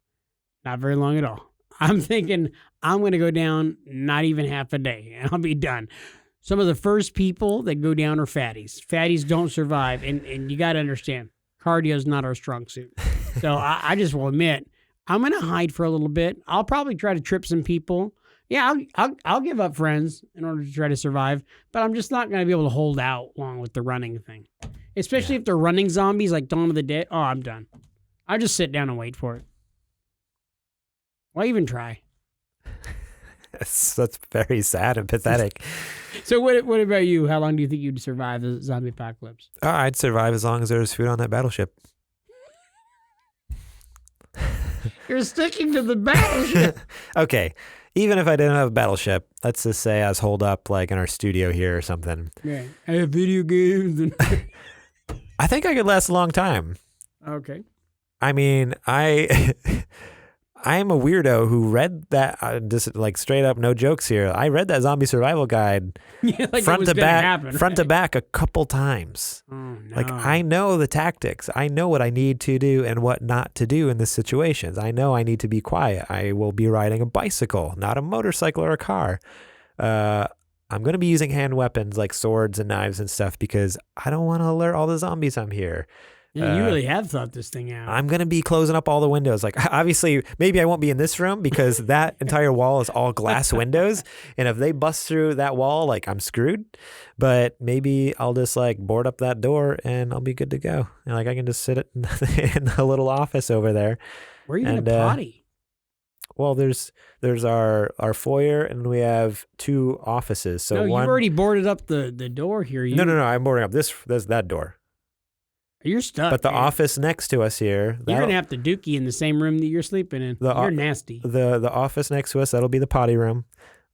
not very long at all. I'm thinking I'm going to go down not even half a day, and I'll be done. Some of the first people that go down are fatties. Fatties don't survive, and you got to understand, cardio is not our strong suit. So I just will admit, I'm going to hide for a little bit. I'll probably try to trip some people. Yeah, I'll give up friends in order to try to survive, but I'm just not going to be able to hold out long with the running thing. Especially if they're running zombies like Dawn of the Dead. Oh, I'm done. I'll just sit down and wait for it. Why even try? That's very sad and pathetic. So what about you? How long do you think you'd survive the zombie apocalypse? I'd survive as long as there's food on that battleship. You're sticking to the battleship. Okay. Even if I didn't have a battleship, let's just say I was holed up like in our studio here or something. Yeah. I have video games. And I think I could last a long time. Okay. I mean, I am a weirdo who read that, just like straight up, no jokes here. I read that Zombie Survival Guide front to back a couple times. Oh, no. Like, I know the tactics. I know what I need to do and what not to do in these situations. I know I need to be quiet. I will be riding a bicycle, not a motorcycle or a car. I'm going to be using hand weapons like swords and knives and stuff because I don't want to alert all the zombies I'm here. Yeah, you really have thought this thing out. I'm going to be closing up all the windows. Like, obviously, maybe I won't be in this room because that entire wall is all glass windows. And if they bust through that wall, like, I'm screwed. But maybe I'll just, like, board up that door and I'll be good to go. And, like, I can just sit in the little office over there. Where are you going to potty? Well, there's our foyer and we have 2 offices. So you've already boarded up the door here. No, I'm boarding up that door. You're stuck. But the office next to us here. You're going to have to dookie in the same room that you're sleeping in. You're nasty. The office next to us, that'll be the potty room.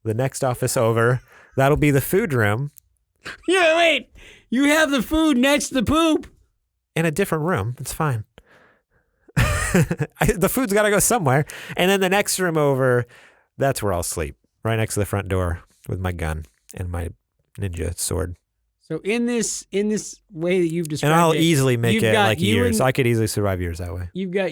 The next office over, that'll be the food room. Yeah, wait. You have the food next to the poop. In a different room. It's fine. The food's got to go somewhere. And then the next room over, that's where I'll sleep. Right next to the front door with my gun and my ninja sword. So in this way that you've described it, and I'll easily make it like years. So I could easily survive years that way. You've got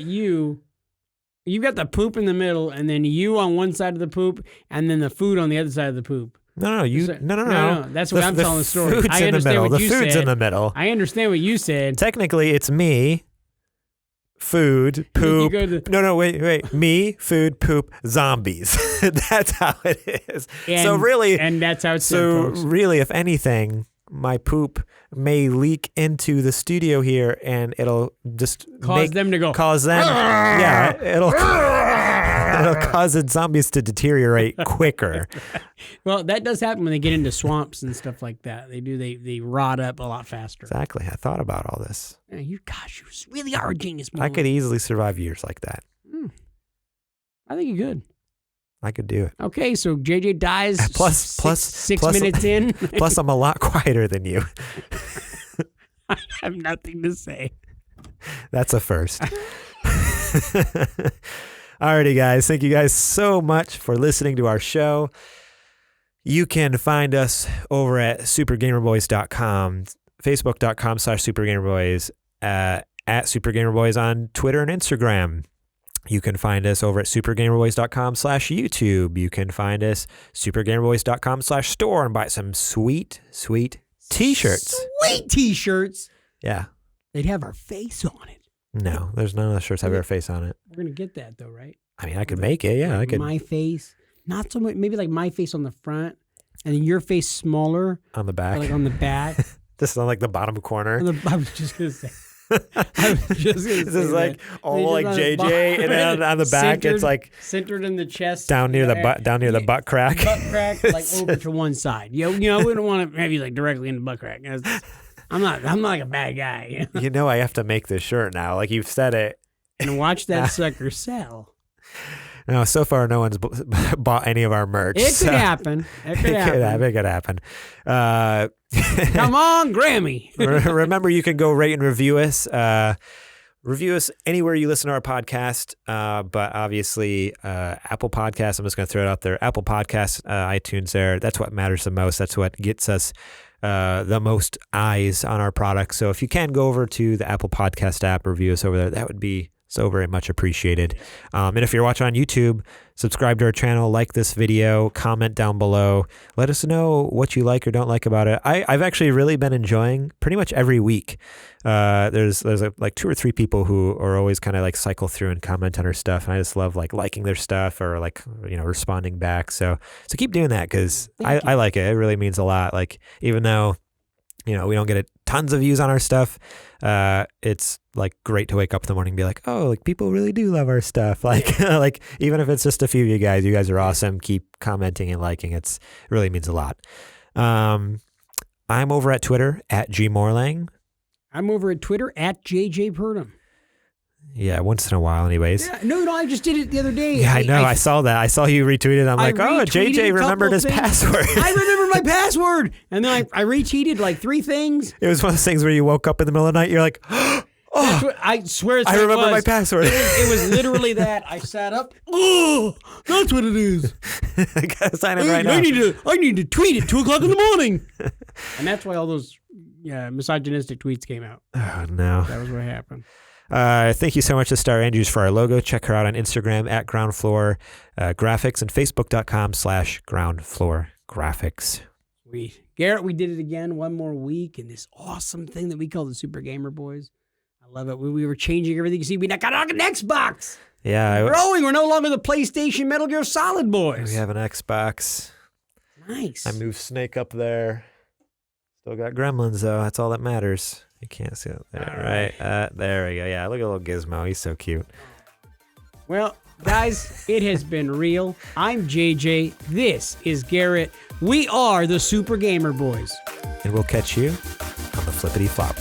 the poop in the middle, and then you on one side of the poop, and then the food on the other side of the poop. No. That's what I'm telling the story. I understand what you said. The food's in the middle. I understand what you said. Technically, it's me, food, poop. Wait. Me, food, poop, zombies. That's how it is. And that's how it's so folks. Really, if anything, my poop may leak into the studio here and it'll just cause them. Yeah, it'll cause the zombies to deteriorate quicker. Well, that does happen when they get into swamps and stuff like that. They rot up a lot faster. Exactly. I thought about all this. Yeah, you really are a genius. I could easily survive years like that. I think you're good. I could do it. Okay, so JJ dies plus 6 minutes in. Plus, I'm a lot quieter than you. I have nothing to say. That's a first. Alrighty, guys. Thank you guys so much for listening to our show. You can find us over at supergamerboys.com, facebook.com/supergamerboys, at supergamerboys on Twitter and Instagram. You can find us over at supergamerboys.com/YouTube. You can find us supergamerboys.com/store and buy some sweet, sweet t-shirts. Sweet t-shirts. Yeah. They'd have our face on it. No, there's none of the shirts have our face on it. We're going to get that though, right? I mean, I could make it. Yeah, like I could. My face. Not so much, maybe like my face on the front and then your face smaller. On the back. Like on the back. This is on like the bottom corner. I was just going to say. This is like all like JJ, and then on the back it's like centered in the chest, down near the butt, the butt crack. Butt crack, like over to one side. You know, we don't want to have you like directly in the butt crack. I'm not like a bad guy. You know, I have to make this shirt now. Like you've said it, and watch that sucker sell. No, so far no one's bought any of our merch. It could happen. It could happen. Come on, Grammy. Remember, you can go rate and review us. Review us anywhere you listen to our podcast. But obviously, Apple Podcasts, I'm just going to throw it out there. Apple Podcasts, iTunes there. That's what matters the most. That's what gets us the most eyes on our product. So if you can go over to the Apple Podcast app, review us over there, that would be so very much appreciated. And if you're watching on YouTube, subscribe to our channel, like this video, comment down below. Let us know what you like or don't like about it. I've actually really been enjoying pretty much every week. There's like 2 or 3 people who are always kind of like cycle through and comment on our stuff. And I just love like liking their stuff or like, responding back. So keep doing that because I like it. It really means a lot. Like even though, we don't get tons of views on our stuff. It's like great to wake up in the morning and be like, oh, like people really do love our stuff. Like, like even if it's just a few of you guys are awesome. Keep commenting and liking. It really means a lot. I'm over at Twitter at @GMorlang. I'm over at Twitter at JJ Purdom. Yeah, once in a while anyways. Yeah, no, I just did it the other day. Yeah, I know. I saw that. I saw you retweeted. I'm like, oh, JJ remembered his password. I remember my password. And then I retweeted like 3 things. It was one of those things where you woke up in the middle of the night. You're like, oh, I swear I remember my password. It was literally that. I sat up. Oh, that's what it is. I gotta sign in right now. I need to tweet at 2 o'clock in the morning. And that's why all those misogynistic tweets came out. Oh, no. That was what happened. Thank you so much to Star Andrews for our logo. Check her out on Instagram at Ground Floor Graphics and Facebook.com/Ground Floor Graphics. Garrett, we did it again, one more week, and this awesome thing that we call the Super Gamer Boys. I love it. We were changing everything. You see, we got an Xbox. Yeah. We're no longer the PlayStation Metal Gear Solid Boys. We have an Xbox. Nice. I moved Snake up there. Still got Gremlins, though. That's all that matters. You can't see it there, right? There we go. Yeah, look at little Gizmo. He's so cute. Well, guys, it has been real. I'm JJ. This is Garrett. We are the Super Gamer Boys. And we'll catch you on the flippity flop.